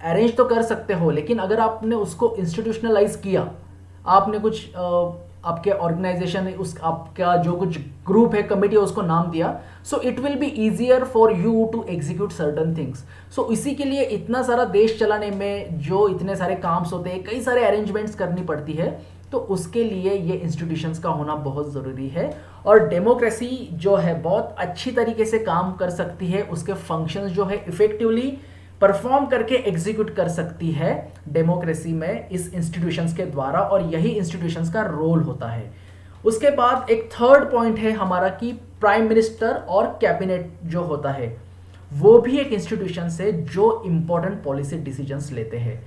अरेंज तो कर सकते हो, लेकिन अगर आपने उसको इंस्टीट्यूशनलाइज किया, आपने कुछ आपके ऑर्गेनाइजेशन उस आपका जो कुछ ग्रुप है, कमिटी है, उसको नाम दिया, so it will be easier for you to execute certain things. So इसी के लिए इतना सारा देश चलाने में जो इतने सारे काम्स होते हैं, कई सारे अरेंजमेंट्स करनी पड़ती है, तो उसके लिए ये इंस्टीट्यूशंस का होना बहुत ज़रूरी है। और डेमोक्रेसी जो है बहुत अच्छी तरीके से काम कर सकती है, उसके फंक्शंस जो है इफेक्टिवली परफॉर्म करके एग्जीक्यूट कर सकती है डेमोक्रेसी में इस इंस्टीट्यूशंस के द्वारा, और यही इंस्टीट्यूशंस का रोल होता है। उसके बाद एक थर्ड पॉइंट है हमारा कि प्राइम मिनिस्टर और कैबिनेट जो होता है वो भी एक इंस्टीट्यूशन से जो इंपॉर्टेंट पॉलिसी डिसीजंस लेते हैं।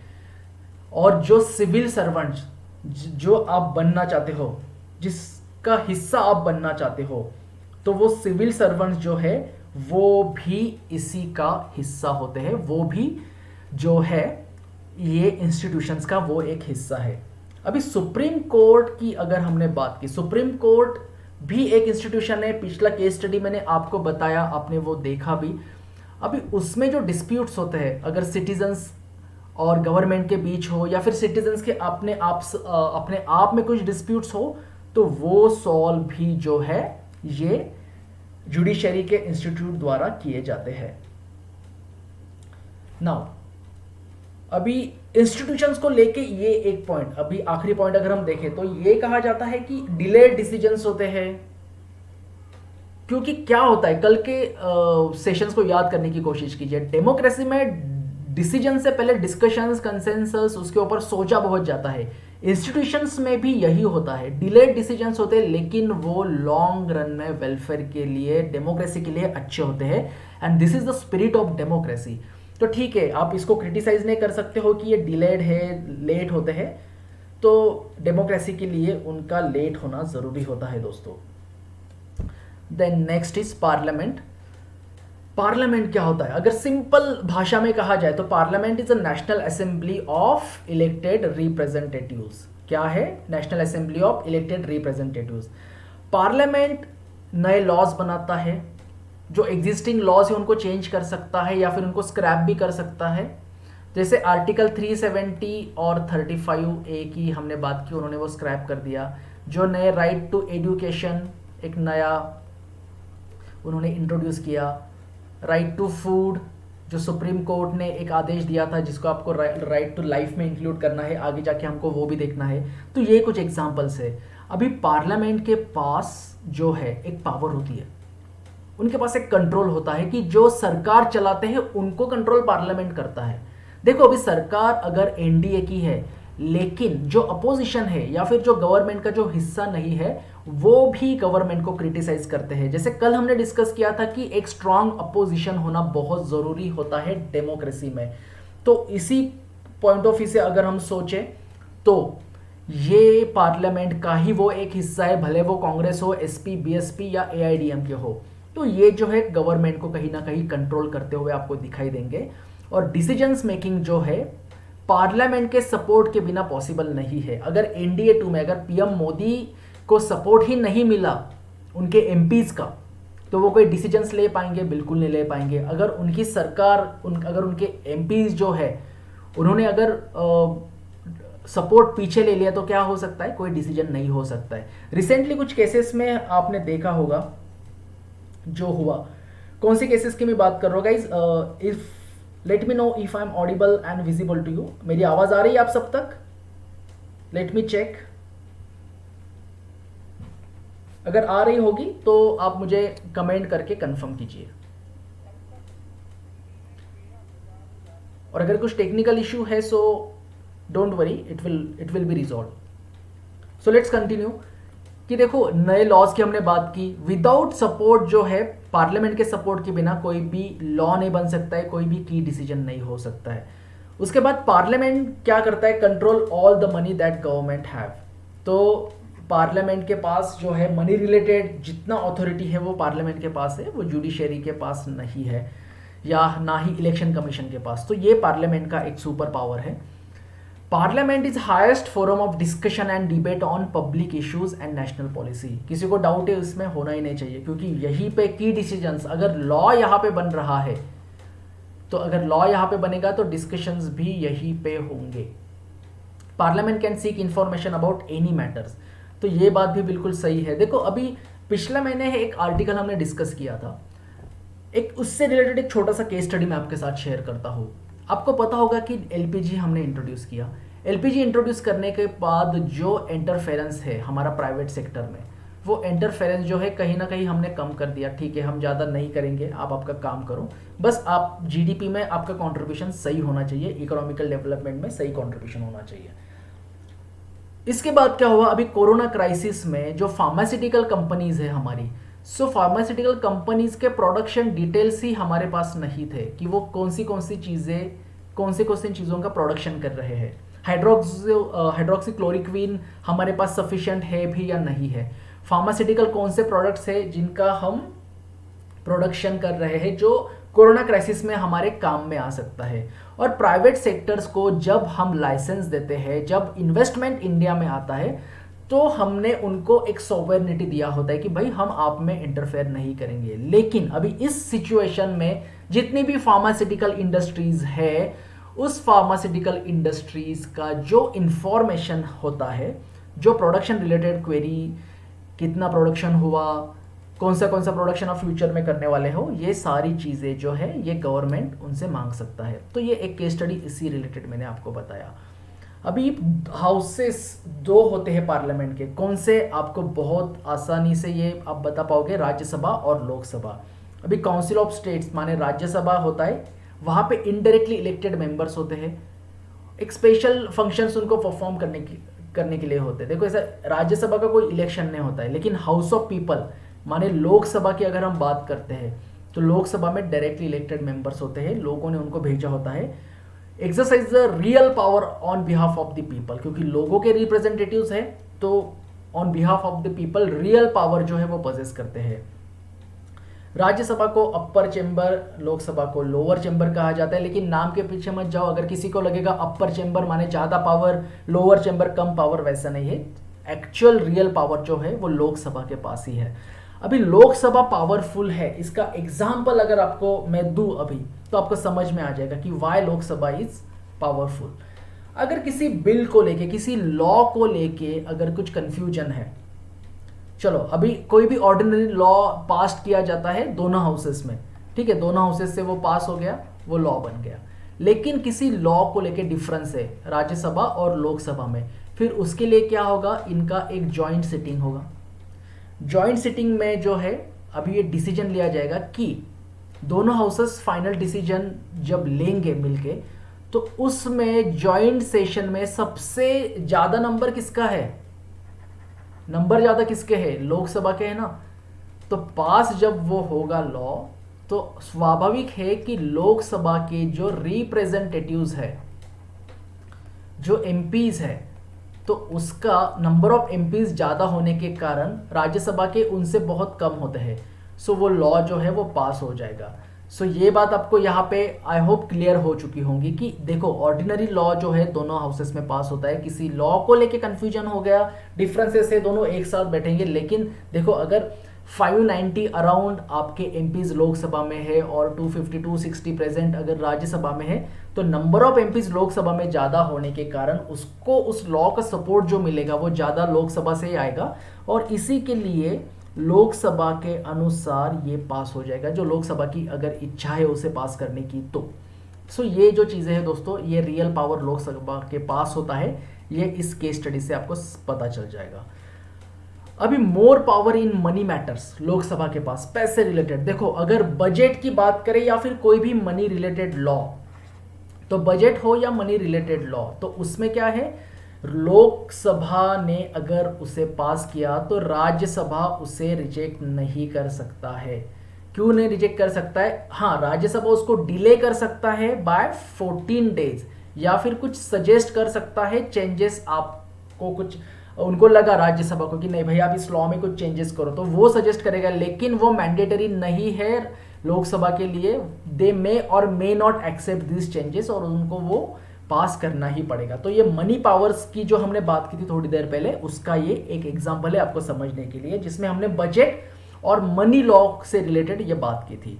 और जो सिविल सर्वेंट्स जो आप बनना चाहते हो, जिसका हिस्सा आप बनना चाहते हो, तो वो सिविल सर्वेंट्स जो है वो भी इसी का हिस्सा होते हैं, वो भी जो है ये इंस्टीट्यूशंस का वो एक हिस्सा है। अभी सुप्रीम कोर्ट की अगर हमने बात की, सुप्रीम कोर्ट भी एक इंस्टीट्यूशन है। पिछला केस स्टडी मैंने आपको बताया, आपने वो देखा भी। अभी उसमें जो डिस्प्यूट्स होते हैं, अगर सिटीजन्स और गवर्नमेंट के बीच हो, या फिर सिटीजन्स के अपने आप में कुछ डिस्प्यूट्स हो, तो वो सॉल्व भी जो है ये जुडिशरी के इंस्टीट्यूट द्वारा किए जाते हैं। नाउ अभी इंस्टीट्यूशंस को लेके ये एक पॉइंट, अभी आखिरी पॉइंट अगर हम देखें तो ये कहा जाता है कि डिलेड डिसीजंस होते हैं। क्योंकि क्या होता है, कल के सेशंस को याद करने की कोशिश कीजिए। डेमोक्रेसी में डिसीजन से पहले डिस्कशंस, कंसेंसस, उसके ऊपर सोचा बहुत जाता है। इंस्टीट्यूशंस में भी यही होता है, डिलेड डिसीजंस होते हैं, लेकिन वो लॉन्ग रन में वेलफेयर के लिए, डेमोक्रेसी के लिए अच्छे होते हैं। And this is the spirit of democracy. तो ठीक है, आप इसको क्रिटिसाइज नहीं कर सकते हो कि ये डिलेड है, लेट होते हैं, तो डेमोक्रेसी के लिए उनका लेट होना ज़रूरी होता है दोस्तों। Then next is parliament. Parliament क्या होता है? अगर सिंपल भाषा में कहा जाए तो parliament is a national assembly of elected representatives. क्या है? National assembly of elected representatives. Parliament नए लॉज बनाता है, जो एग्जिस्टिंग लॉज है उनको चेंज कर सकता है या फिर उनको स्क्रैप भी कर सकता है। जैसे आर्टिकल 370 और 35A की हमने बात की, उन्होंने वो स्क्रैप कर दिया। जो नए राइट टू एजुकेशन एक नया उन्होंने इंट्रोड्यूस किया। राइट टू फूड, जो सुप्रीम कोर्ट ने एक आदेश दिया था जिसको आपको राइट टू लाइफ में इंक्लूड करना है, आगे जाके हमको वो भी देखना है। तो ये कुछ एग्जांपल्स है। अभी पार्लियामेंट के पास जो है एक पावर होती है, उनके पास एक कंट्रोल होता है कि जो सरकार चलाते हैं उनको कंट्रोल पार्लियामेंट करता है। देखो अभी सरकार अगर एनडीए की है, लेकिन जो अपोजिशन है या फिर जो गवर्नमेंट का जो हिस्सा नहीं है, वो भी गवर्नमेंट को क्रिटिसाइज करते हैं। जैसे कल हमने डिस्कस किया था कि एक स्ट्रांग अपोजिशन होना बहुत ज़रूरी होता है डेमोक्रेसी में। तो इसी पॉइंट ऑफ व्यू से अगर हम सोचें तो ये पार्लियामेंट का ही वो एक हिस्सा है, भले वो कांग्रेस हो, एसपी, बीएसपी या एआईडीएम के हो। तो ये जो है गवर्नमेंट को कहीं ना कहीं कंट्रोल करते हुए आपको दिखाई देंगे। और डिसीजंस मेकिंग जो है पार्लियामेंट के सपोर्ट के बिना पॉसिबल नहीं है। अगर एनडीए 2 में अगर पीएम मोदी को सपोर्ट ही नहीं मिला उनके एमपीज का, तो वो कोई डिसीजंस ले पाएंगे? बिल्कुल नहीं ले पाएंगे। अगर उनकी सरकार अगर उनके एमपीज जो है उन्होंने अगर सपोर्ट पीछे ले लिया, तो क्या हो सकता है? कोई डिसीजन नहीं हो सकता है। रिसेंटली कुछ केसेस में आपने देखा होगा जो हुआ। कौन से केसेस की मैं बात कर रहा हूँ guys? If let me know if I am audible and visible to you. मेरी आवाज आ रही है आप सब तक? Let me check. अगर आ रही होगी तो आप मुझे कमेंट करके कंफर्म कीजिए। और अगर कुछ टेक्निकल इशू है so don't worry, it will be resolve. So let's continue. कि देखो नए लॉज की हमने बात की। विदाउट सपोर्ट जो है, पार्लियामेंट के सपोर्ट के बिना कोई भी लॉ नहीं बन सकता है, कोई भी की डिसीजन नहीं हो सकता है। उसके बाद पार्लियामेंट क्या करता है? Control all the money that government have. तो पार्लियामेंट के पास जो है मनी रिलेटेड जितना अथॉरिटी है वो पार्लियामेंट के पास है, वो जुडिशरी के पास नहीं है, या ना ही इलेक्शन कमीशन के पास। तो ये पार्लियामेंट का एक सुपर पावर है। Parliament is highest forum of discussion and debate on public issues and national policy. किसी को डाउट है इसमें, होना ही नहीं चाहिए, क्योंकि यहीं पे की डिसीजंस, अगर लॉ यहाँ पे बन रहा है तो अगर लॉ यहाँ पे बनेगा तो डिस्कशंस भी यहीं पे होंगे। Parliament can seek information about any matters, तो ये बात भी बिल्कुल सही है। देखो अभी पिछले महीने एक आर्टिकल हमने डिस्कस किया था, एक उससे रिलेटेड एक छोटा सा केस स्टडी मैं आपके साथ शेयर करता हूँ। आपको पता होगा कि एलपीजी हमने इंट्रोड्यूस किया। एलपीजी इंट्रोड्यूस करने के बाद जो इंटरफेरेंस है हमारा प्राइवेट सेक्टर में, वो इंटरफेरेंस जो है कहीं ना कहीं हमने कम कर दिया। ठीक है, हम ज़्यादा नहीं करेंगे, आप आपका काम करो, बस आप जीडीपी में आपका कंट्रीब्यूशन सही होना चाहिए, इकोनॉमिकल डेवलपमेंट में सही कंट्रीब्यूशन होना चाहिए। इसके बाद क्या हुआ, अभी कोरोना क्राइसिस में जो फार्मास्यूटिकल कंपनीज है हमारी, सो फार्मास्यूटिकल कंपनीज के प्रोडक्शन डिटेल्स ही हमारे पास नहीं थे कि वो कौन सी चीज़ें, कौन सी चीज़ों का प्रोडक्शन कर रहे हैं। हाइड्रोक्सीक्लोरोक्वीन हमारे पास सफिशिएंट है भी या नहीं है। फार्मास्यूटिकल कौन से प्रोडक्ट्स है जिनका हम प्रोडक्शन कर रहे हैं जो कोरोना क्राइसिस में हमारे काम में आ सकता है। और प्राइवेट सेक्टर्स को जब हम लाइसेंस देते हैं, जब इन्वेस्टमेंट इंडिया में आता है, तो हमने उनको एक सॉवरेनिटी दिया होता है कि भाई हम आप में इंटरफेयर नहीं करेंगे। लेकिन अभी इस सिचुएशन में जितनी भी फार्मास्यूटिकल इंडस्ट्रीज है, उस फार्मास्यूटिकल इंडस्ट्रीज का जो इंफॉर्मेशन होता है, जो प्रोडक्शन रिलेटेड क्वेरी, कितना प्रोडक्शन हुआ, कौन सा प्रोडक्शन आप फ्यूचर में करने वाले हो, ये सारी चीज़ें जो है ये गवर्नमेंट उनसे मांग सकता है। तो ये एक केस स्टडी इसी रिलेटेड मैंने आपको बताया। अभी हाउसेस दो होते हैं पार्लियामेंट के, कौन से आपको बहुत आसानी से ये आप बता पाओगे, राज्यसभा और लोकसभा। अभी काउंसिल ऑफ स्टेट्स माने राज्यसभा होता है, वहाँ पे इनडायरेक्टली इलेक्टेड मेंबर्स होते हैं, एक स्पेशल फंक्शंस उनको परफॉर्म करने के लिए होते हैं। देखो ऐसा राज्यसभा का कोई इलेक्शन नहीं होता है, लेकिन हाउस ऑफ पीपल माने लोकसभा की अगर हम बात करते हैं तो लोकसभा में डायरेक्टली इलेक्टेड मेंबर्स होते हैं, लोगों ने उनको भेजा होता है। Exercise the real power on behalf of the people, क्योंकि लोगों के रिप्रेजेंटेटिव्स हैं तो on behalf of the people real power जो है वो पजेस करते हैं। राज्यसभा को अपर चेंबर, लोकसभा को लोअर चेंबर कहा जाता है, लेकिन नाम के पीछे मत जाओ। अगर किसी को लगेगा अपर चेंबर माने ज़्यादा पावर, लोअर चेंबर कम पावर, वैसा नहीं है। एक्चुअल रियल पावर जो है वो लोकसभा के पास ही है। अभी लोकसभा पावरफुल है, इसका एग्जाम्पल अगर आपको मैं दूं अभी तो आपको समझ में आ जाएगा कि वाई लोकसभा इज पावरफुल। अगर किसी बिल को लेके, किसी लॉ को लेके अगर कुछ कंफ्यूजन है, चलो अभी कोई भी ऑर्डिनरी लॉ पास किया जाता है दोनों हाउसेस में, ठीक है, दोनों हाउसेस से वो पास हो गया, वो लॉ बन गया। लेकिन किसी लॉ को लेके डिफरेंस है राज्यसभा और लोकसभा में, फिर उसके लिए क्या होगा, इनका एक जॉइंट सिटिंग होगा। जॉइंट सिटिंग में जो है अभी ये डिसीजन लिया जाएगा कि दोनों हाउसेस फाइनल डिसीजन जब लेंगे मिलके, तो उसमें जॉइंट सेशन में सबसे ज़्यादा नंबर किसका है, नंबर ज़्यादा किसके हैं, लोकसभा के है ना। तो पास जब वो होगा लॉ, तो स्वाभाविक है कि लोकसभा के जो रिप्रेजेंटेटिव्स है, जो एमपीज है, तो उसका नंबर ऑफ एमपीज ज़्यादा होने के कारण राज्यसभा के उनसे बहुत कम होते हैं, सो वो लॉ जो है वो पास हो जाएगा। सो ये बात आपको यहाँ पे आई होप क्लियर हो चुकी होंगी कि देखो ऑर्डिनरी लॉ जो है दोनों हाउसेस में पास होता है। किसी लॉ को लेके कन्फ्यूजन हो गया, डिफरेंसेस है, दोनों एक साथ बैठेंगे। लेकिन देखो अगर 590 अराउंड आपके एमपीज लोकसभा में है और 250 260 प्रेजेंट अगर राज्यसभा में है, तो नंबर ऑफ एमपीज लोकसभा में ज़्यादा होने के कारण उसको उस लॉ का सपोर्ट जो मिलेगा वो ज़्यादा लोकसभा से ही आएगा, और इसी के लिए लोकसभा के अनुसार ये पास हो जाएगा, जो लोकसभा की अगर इच्छा है उसे पास करने की तो। सो ये जो चीज़ें हैं दोस्तों, ये रियल पावर लोकसभा के पास होता है, ये इस केस स्टडी से आपको पता चल जाएगा। अभी more power in money matters Lok Sabha के पास, पैसे रिलेटेड। देखो अगर बजट की बात करें या फिर कोई भी मनी रिलेटेड लॉ, तो बजट हो या मनी रिलेटेड लॉ, तो उसमें क्या है, लोकसभा ने अगर उसे पास किया तो राज्यसभा उसे रिजेक्ट नहीं कर सकता है। क्यों नहीं रिजेक्ट कर सकता है, हाँ राज्यसभा उसको डिले कर सकता है बाय 14 डेज, या फिर कुछ सजेस्ट कर सकता है चेंजेस। आपको कुछ उनको लगा राज्यसभा को कि नहीं भाई आप इस लॉ में कुछ चेंजेस करो, तो वो सजेस्ट करेगा, लेकिन वो मैंडेटरी नहीं है लोकसभा के लिए। They may or may not accept this changes, और उनको वो पास करना ही पड़ेगा। तो ये मनी पावर्स की जो हमने बात की थी थोड़ी देर पहले, उसका ये एक एग्जाम्पल है आपको समझने के लिए, जिसमें हमने बजट और मनी लॉ से रिलेटेड ये बात की थी।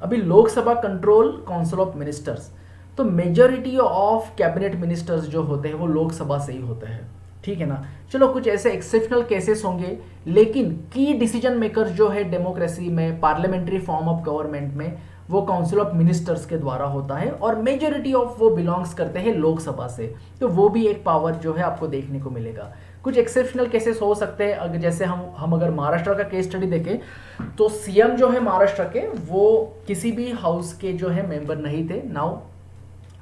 अभी Lok Sabha control council of ministers, तो मेजॉरिटी ऑफ कैबिनेट मिनिस्टर्स जो होते हैं वो लोकसभा से ही होते हैं, ठीक है ना। चलो कुछ ऐसे एक्सेप्शनल केसेस होंगे, लेकिन की डिसीजन मेकर जो है डेमोक्रेसी में, पार्लियामेंट्री फॉर्म ऑफ गवर्नमेंट में, वो काउंसिल ऑफ मिनिस्टर्स के द्वारा होता है और मेजॉरिटी ऑफ वो बिलोंग्स करते हैं लोकसभा से। तो वो भी एक पावर जो है आपको देखने को मिलेगा। कुछ एक्सेप्शनल केसेस हो सकते हैं, अगर जैसे हम अगर महाराष्ट्र का केस स्टडी देखें तो सीएम जो है महाराष्ट्र के, वो किसी भी हाउस के जो है मेंबर नहीं थे। नाउ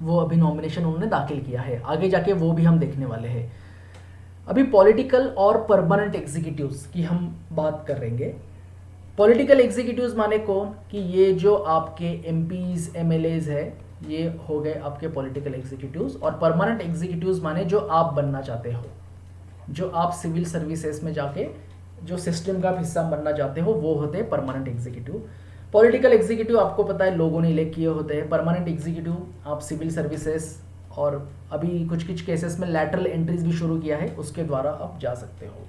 वो अभी नॉमिनेशन उन्होंने दाखिल किया है, आगे जाके वो भी हम देखने वाले हैं। अभी पॉलिटिकल और परमानेंट एग्जीक्यूटिव्स की हम बात करेंगे। पॉलिटिकल एग्जीक्यूटिव्स माने कौन, कि ये जो आपके एमपीज एमएलएज है, ये हो गए आपके पॉलिटिकल एग्जीक्यूटिव्स। और परमानेंट एग्जीक्यूटिव्स माने जो आप बनना चाहते हो, जो आप सिविल सर्विसेज में जाके जो सिस्टम का हिस्सा बनना चाहते हो, वो होते हैं परमानेंट एग्जीक्यूटिव। पॉलिटिकल एग्जीक्यूटिव आपको पता है लोगों ने इलेक्ट किए होते हैं। परमानेंट एग्जीक्यूटिव आप सिविल सर्विसेज और अभी कुछ कुछ केसेस में लैटरल एंट्रीज भी शुरू किया है, उसके द्वारा आप जा सकते हो,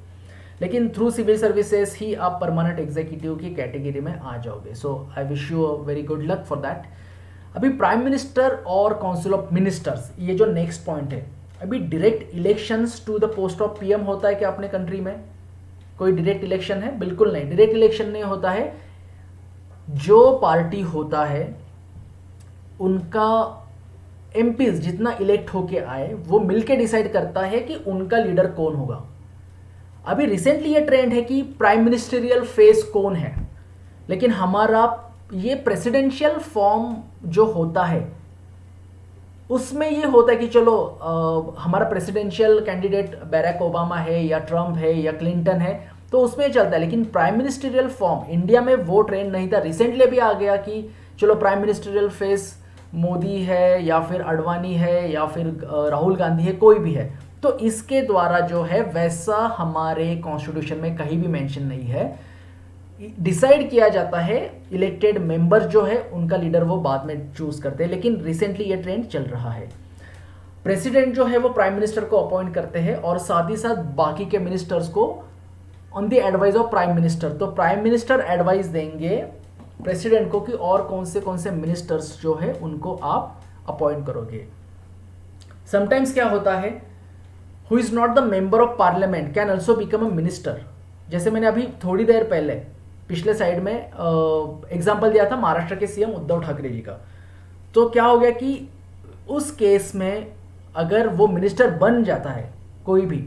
लेकिन थ्रू सिविल सर्विसेज ही आप परमानेंट एग्जीक्यूटिव की कैटेगरी में आ जाओगे। So I wish you a very good luck for that. अभी प्राइम मिनिस्टर और काउंसिल ऑफ मिनिस्टर्स, ये जो नेक्स्ट पॉइंट है, अभी direct elections to the post of PM होता है क्या अपने कंट्री में? कोई डायरेक्ट इलेक्शन है? बिल्कुल नहीं, डायरेक्ट इलेक्शन नहीं होता है। जो पार्टी होता है उनका एमपीज जितना इलेक्ट होके आए, वो मिलके डिसाइड करता है कि उनका लीडर कौन होगा। अभी रिसेंटली ये ट्रेंड है कि प्राइम मिनिस्टरियल फेस कौन है, लेकिन हमारा ये प्रेसिडेंशियल फॉर्म जो होता है उसमें ये होता है कि चलो हमारा प्रेसिडेंशियल कैंडिडेट बैरक ओबामा है या ट्रम्प है या क्लिंटन है, तो उसमें चलता है। लेकिन प्राइम मिनिस्टरियल फॉर्म इंडिया में वो ट्रेंड नहीं था। रिसेंटली भी आ गया कि चलो प्राइम मिनिस्टरियल फेस मोदी है या फिर अडवाणी है या फिर राहुल गांधी है, कोई भी है। तो इसके द्वारा जो है वैसा हमारे कॉन्स्टिट्यूशन में कहीं भी मेंशन नहीं है। डिसाइड किया जाता है, इलेक्टेड मेंबर जो है उनका लीडर वो बाद में चूज करते हैं, लेकिन रिसेंटली ये ट्रेंड चल रहा है। प्रेसिडेंट जो है वो प्राइम मिनिस्टर को अपॉइंट करते हैं और साथ ही साथ बाकी के मिनिस्टर्स को on the advice of prime minister. तो प्राइम मिनिस्टर एडवाइस देंगे प्रेसिडेंट को कि और कौन से मिनिस्टर्स जो है उनको आप अपॉइंट करोगे। समटाइम्स क्या होता है, who is not the member of parliament can also become a minister. जैसे मैंने अभी थोड़ी देर पहले पिछले साइड में एग्जाम्पल दिया था महाराष्ट्र के सीएम उद्धव ठाकरे जी का। तो क्या हो गया कि उस केस में अगर वो मिनिस्टर बन जाता है कोई भी,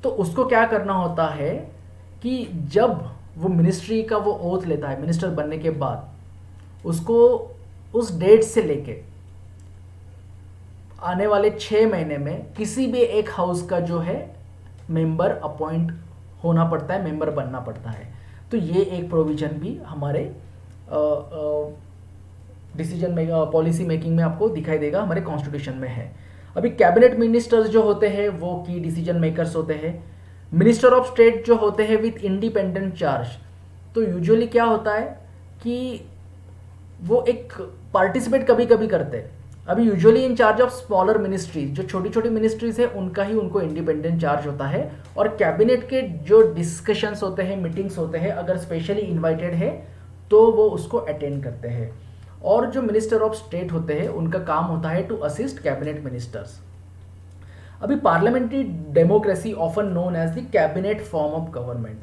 तो उसको क्या करना होता है कि जब वो मिनिस्ट्री का वो ओथ लेता है मिनिस्टर बनने के बाद, उसको उस डेट से लेके आने वाले 6 महीने में किसी भी एक हाउस का जो है मेंबर अपॉइंट होना पड़ता है, मेंबर बनना पड़ता है। तो ये एक प्रोविजन भी हमारे डिसीजन में पॉलिसी मेकिंग में आपको दिखाई देगा, हमारे कॉन्स्टिट्यूशन में है। अभी कैबिनेट मिनिस्टर्स जो होते हैं वो की डिसीजन मेकर्स होते हैं। मिनिस्टर ऑफ स्टेट जो होते हैं विथ इंडिपेंडेंट चार्ज, तो यूजुअली क्या होता है कि वो एक पार्टिसिपेट कभी कभी करते हैं। अभी usually in charge of smaller ministries, जो छोटी छोटी मिनिस्ट्रीज है उनका ही उनको इंडिपेंडेंट चार्ज होता है। और कैबिनेट के जो डिस्कशंस होते हैं, मीटिंग्स होते हैं, अगर स्पेशली इन्वाइटेड है तो वो उसको अटेंड करते हैं। और जो मिनिस्टर ऑफ स्टेट होते हैं उनका काम होता है टू असिस्ट कैबिनेट मिनिस्टर्स। अभी parliamentary democracy often known as the cabinet form of government.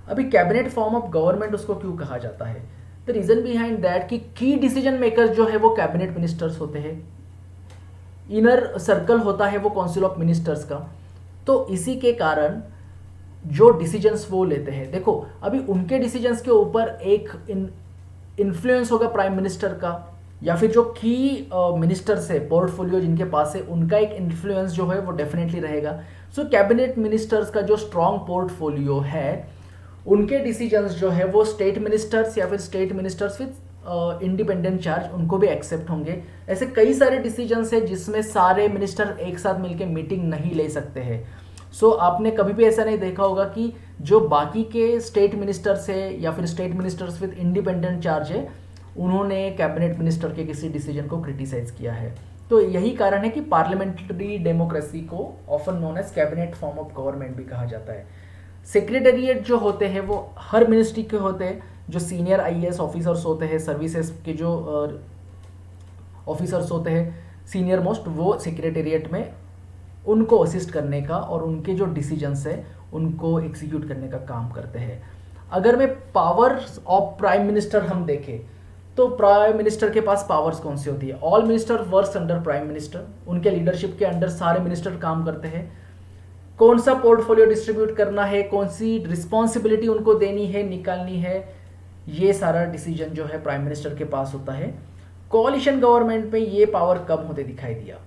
अभी कैबिनेट फॉर्म ऑफ गवर्नमेंट उसको क्यों कहा जाता है? द रीजन बिहाइंड दैट कि की डिसीजन मेकर्स जो है वो कैबिनेट मिनिस्टर्स होते हैं, इनर सर्कल होता है वो काउंसिल ऑफ मिनिस्टर्स का। तो इसी के कारण जो डिसीजंस वो लेते हैं, देखो अभी उनके डिसीजंस के ऊपर एक इन्फ्लुएंस होगा प्राइम मिनिस्टर का, या फिर जो की मिनिस्टर्स है पोर्टफोलियो जिनके पास है उनका एक इन्फ्लुएंस जो है वो डेफिनेटली रहेगा। सो कैबिनेट मिनिस्टर्स का जो स्ट्रॉन्ग पोर्टफोलियो है, उनके डिसीजंस जो है वो स्टेट मिनिस्टर्स या फिर state ministers with independent charge उनको भी एक्सेप्ट होंगे। ऐसे कई सारे डिसीजंस है जिसमें सारे मिनिस्टर एक साथ मिलकर मीटिंग नहीं ले सकते हैं। सो आपने कभी भी ऐसा नहीं देखा होगा कि जो बाकी के स्टेट मिनिस्टर्स है या फिर state ministers with independent charge है, उन्होंने कैबिनेट मिनिस्टर के किसी डिसीजन को क्रिटिसाइज किया है। तो यही कारण है कि पार्लियामेंट्री डेमोक्रेसी को often known as cabinet form of government भी कहा जाता है। सेक्रेटेरिएट जो होते हैं वो हर मिनिस्ट्री के होते हैं, जो सीनियर आईएएस ऑफिसर्स होते हैं, सर्विसेज के जो ऑफिसर्स होते हैं सीनियर मोस्ट, वो सेक्रेटेरिएट में उनको असिस्ट करने का और उनके जो डिसीजंस है उनको एग्जीक्यूट करने का काम करते हैं। अगर मैं पावर्स ऑफ प्राइम मिनिस्टर हम देखें तो प्राइम मिनिस्टर के पास पावर्स कौन सी होती है? All minister works under prime minister, उनके लीडरशिप के अंडर सारे मिनिस्टर काम करते हैं। कौन सा पोर्टफोलियो डिस्ट्रीब्यूट करना है, कौन सी रिस्पॉन्सिबिलिटी उनको देनी है, निकालनी है, ये सारा डिसीजन जो है प्राइम मिनिस्टर के पास होता है। कोalition गवर्नमेंट में ये पावर कम होते दिखाई दिया।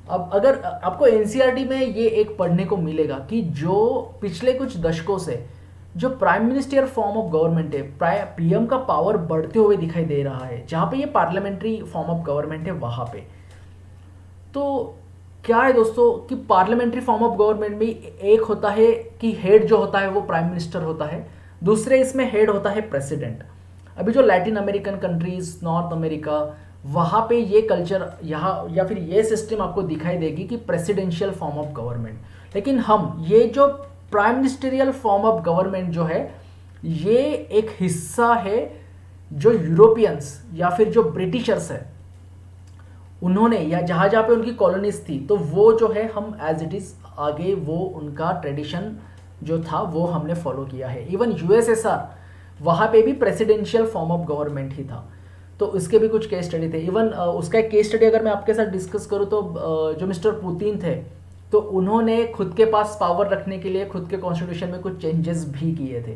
अब अगर आपको एनसीईआरटी में ये एक पढ़ने को मिलेगा कि जो पिछले कुछ दशकों से जो prime minister form of government है, पीएम का पावर बढ़ते हुए दिखाई दे रहा है, जहां पे ये पार्लियामेंट्री फॉर्म ऑफ गवर्नमेंट है वहां पे। तो क्या है दोस्तों कि पार्लियामेंट्री फॉर्म ऑफ गवर्नमेंट में एक होता है कि हेड जो होता है वो प्राइम मिनिस्टर होता है, दूसरे इसमें हेड होता है प्रेसिडेंट। अभी जो Latin American countries, north America, वहाँ पे ये कल्चर यहाँ या फिर ये सिस्टम आपको दिखाई देगी कि प्रेसिडेंशियल फॉर्म ऑफ गवर्नमेंट। लेकिन हम ये जो prime ministerial form of government जो है ये एक हिस्सा है जो यूरोपियंस या फिर जो ब्रिटिशर्स है उन्होंने, या जहाँ जहाँ पे उनकी कॉलोनीज थी, तो वो जो है हम एज इट इज़ आगे वो उनका ट्रेडिशन जो था वो हमने फॉलो किया है। इवन यूएसएसआर वहाँ पे भी प्रेसिडेंशियल फॉर्म ऑफ गवर्नमेंट ही था, तो उसके भी कुछ केस स्टडी थे। इवन उसका एक केस स्टडी अगर मैं आपके साथ डिस्कस करूँ तो जो मिस्टर पुतिन थे, तो उन्होंने खुद के पास पावर रखने के लिए खुद के कॉन्स्टिट्यूशन में कुछ चेंजेस भी किए थे।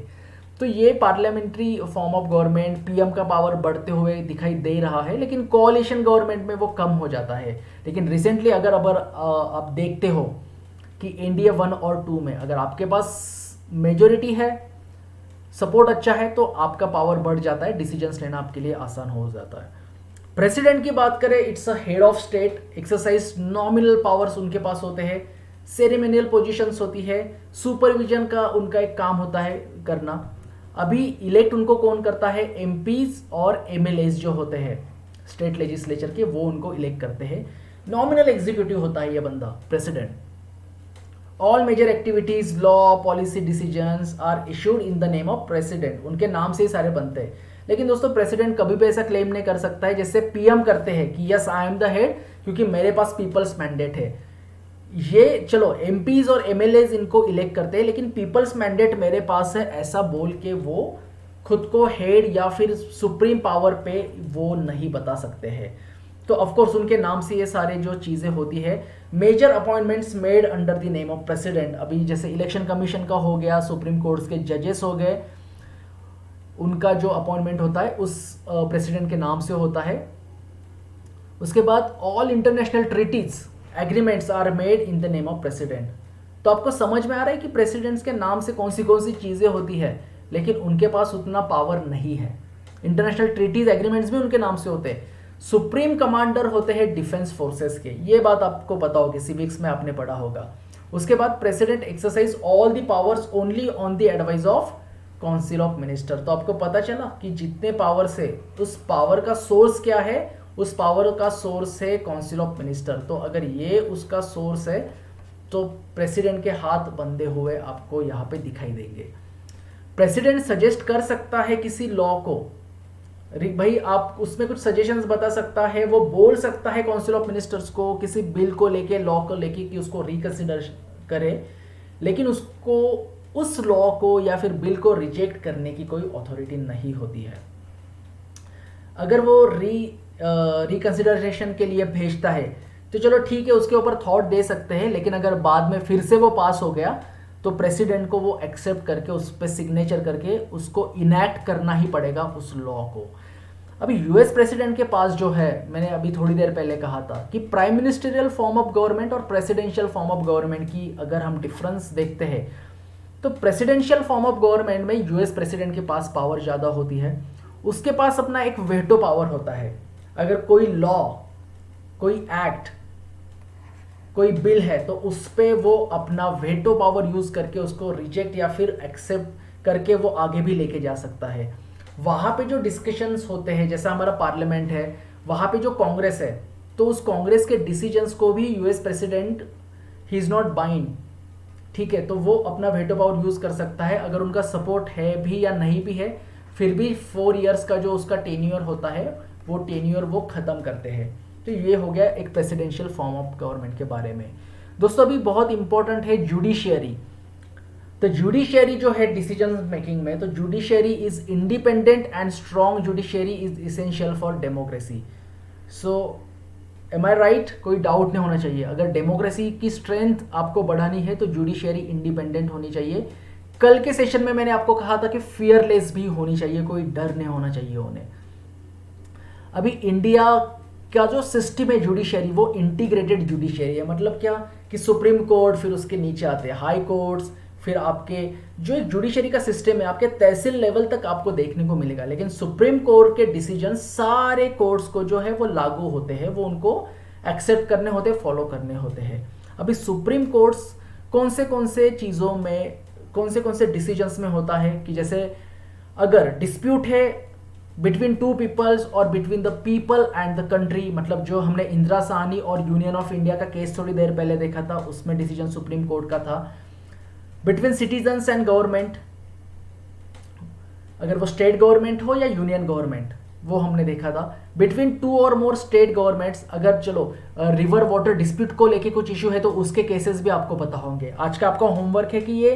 तो ये parliamentary form of government, PM का पावर बढ़ते हुए दिखाई दे रहा है, लेकिन कोalition गवर्नमेंट में वो कम हो जाता है। लेकिन रिसेंटली अगर आप देखते हो कि एनडीए 1 और 2 में अगर आपके पास मेजोरिटी है, सपोर्ट अच्छा है, तो आपका पावर बढ़ जाता है, डिसीजंस लेना आपके लिए आसान हो जाता है। प्रेसिडेंट की बात करें, it's a head of state, exercise nominal powers उनके पास होते हैं, सेरेमोनियल पोजीशंस होती है, सुपरविजन का उनका एक काम होता है करना। अभी इलेक्ट उनको कौन करता है? एमपीज और एमएलएज जो होते हैं स्टेट लेजिस्लेचर के, वो उनको इलेक्ट करते हैं। नॉमिनल एग्जीक्यूटिव होता है ये बंदा president. All major activities, law, policy decisions are issued in the name of president, उनके नाम से ही सारे बनते हैं। लेकिन दोस्तों प्रेसिडेंट कभी भी ऐसा क्लेम नहीं कर सकता है जैसे पीएम करते हैं कि yes I am the head, क्योंकि मेरे पास पीपल्स मैंडेट है। ये चलो एमपीज और एमएलएज इनको इलेक्ट करते हैं, लेकिन पीपल्स मैंडेट मेरे पास है ऐसा बोल के वो खुद को हेड या फिर सुप्रीम पावर पे वो नहीं बता सकते हैं। तो ऑफ कोर्स उनके नाम से ये सारे जो चीज़ें होती है। Major appointments made under the name of president, अभी जैसे इलेक्शन कमीशन का हो गया, सुप्रीम कोर्ट्स के जजेस हो गए, उनका जो अपॉइंटमेंट होता है उस प्रेसिडेंट के नाम से होता है। उसके बाद all international treaties agreements are made in the name of president. तो आपको समझ में आ रहा है कि प्रेसिडेंट्स के नाम से कौन सी चीज़ें होती है, लेकिन उनके पास उतना पावर नहीं है। इंटरनेशनल ट्रीटीज एग्रीमेंट्स भी उनके नाम से होते हैं। सुप्रीम कमांडर होते हैं डिफेंस फोर्सेस के, ये बात आपको पता होगी, सिविक्स में आपने पढ़ा होगा। उसके बाद president exercise all the powers only on the advice of council of minister. तो आपको पता चला कि जितने पावर्स है उस पावर का सोर्स क्या है, उस पावर का सोर्स है काउंसिल ऑफ मिनिस्टर। तो अगर ये उसका सोर्स है तो प्रेसिडेंट के हाथ बंधे हुए आपको यहाँ पे दिखाई देंगे। प्रेसिडेंट सजेस्ट कर सकता है किसी लॉ को, भाई आप उसमें कुछ सजेशंस बता सकता है, वो बोल सकता है काउंसिल ऑफ मिनिस्टर्स को किसी बिल को लेके, लॉ को लेके कि उसको रिकंसिडर करे, लेकिन उसको उस लॉ को या फिर बिल को रिजेक्ट करने की कोई अथॉरिटी नहीं होती है। अगर वो रिकंसिडरेशन के लिए भेजता है तो चलो ठीक है, उसके ऊपर थॉट दे सकते हैं, लेकिन अगर बाद में फिर से वो पास हो गया तो प्रेसिडेंट को वो एक्सेप्ट करके उस पर सिग्नेचर करके उसको इनैक्ट करना ही पड़ेगा उस लॉ को। अभी यूएस प्रेसिडेंट के पास जो है, मैंने अभी थोड़ी देर पहले कहा था कि prime ministerial form of government और प्रेसिडेंशियल फॉर्म ऑफ गवर्नमेंट की अगर हम डिफरेंस देखते हैं तो प्रेसिडेंशियल फॉर्म ऑफ गवर्नमेंट में यूएस प्रेसिडेंट के पास पावर ज़्यादा होती है। उसके पास अपना एक वेटो पावर होता है। अगर कोई लॉ, कोई एक्ट, कोई बिल है तो उस पर वो अपना वेटो पावर यूज करके उसको रिजेक्ट या फिर एक्सेप्ट करके वो आगे भी लेके जा सकता है। वहाँ पे जो डिस्कशंस होते हैं, जैसा हमारा पार्लियामेंट है, वहाँ पे जो कांग्रेस है, तो उस कांग्रेस के डिसीजंस को भी US president he is not bind, ठीक है, तो वो अपना वेटो पावर यूज़ कर सकता है। अगर उनका सपोर्ट है भी या नहीं भी है, फिर भी 4 ईयर्स का जो उसका टेन्योर होता है वो टेन्योर वो ख़त्म करते हैं। तो ये हो गया एक प्रेसिडेंशियल फॉर्म ऑफ गवर्नमेंट के बारे में। दोस्तों अभी बहुत इंपॉर्टेंट है जुडिशियरी। तो जुडिशियरी जो है डिसीजन मेकिंग में, तो judiciary is independent and strong judiciary is essential for democracy. So am I right? कोई डाउट नहीं होना चाहिए। अगर डेमोक्रेसी की स्ट्रेंथ आपको बढ़ानी है तो जुडिशियरी इंडिपेंडेंट होनी चाहिए। कल के सेशन में मैंने आपको कहा था कि फियरलेस भी होनी चाहिए, कोई डर नहीं होना चाहिए उन्हें। अभी इंडिया का जो सिस्टम है जुडिशियरी वो इंटीग्रेटेड जुडिशियरी है। मतलब क्या कि सुप्रीम कोर्ट, फिर उसके नीचे आते हैं हाई कोर्ट्स, फिर आपके जो एक जुडिशरी का सिस्टम है आपके तहसील लेवल तक आपको देखने को मिलेगा। लेकिन सुप्रीम कोर्ट के डिसीजन सारे कोर्ट्स को जो है वो लागू होते हैं, वो उनको एक्सेप्ट करने होते हैं, फॉलो करने होते हैं। अभी सुप्रीम कोर्ट्स कौन से चीज़ों में, कौन से डिसीजंस में होता है कि जैसे अगर डिस्प्यूट है बिटवीन टू पीपल्स और between the people and the country, मतलब जो हमने इंदिरा साहनी और यूनियन ऑफ इंडिया का केस थोड़ी देर पहले देखा था, उसमें डिसीजन सुप्रीम कोर्ट का था। बिटवीन सिटीजन्स एंड गवर्नमेंट, अगर वो स्टेट गवर्नमेंट हो या यूनियन गवर्नमेंट, वो हमने देखा था। बिटवीन 2 और मोर स्टेट गवर्नमेंट्स, अगर चलो रिवर वाटर डिस्प्यूट को लेके कुछ इशू है तो उसके केसेस भी आपको पता होंगे। आज का आपका होमवर्क है कि ये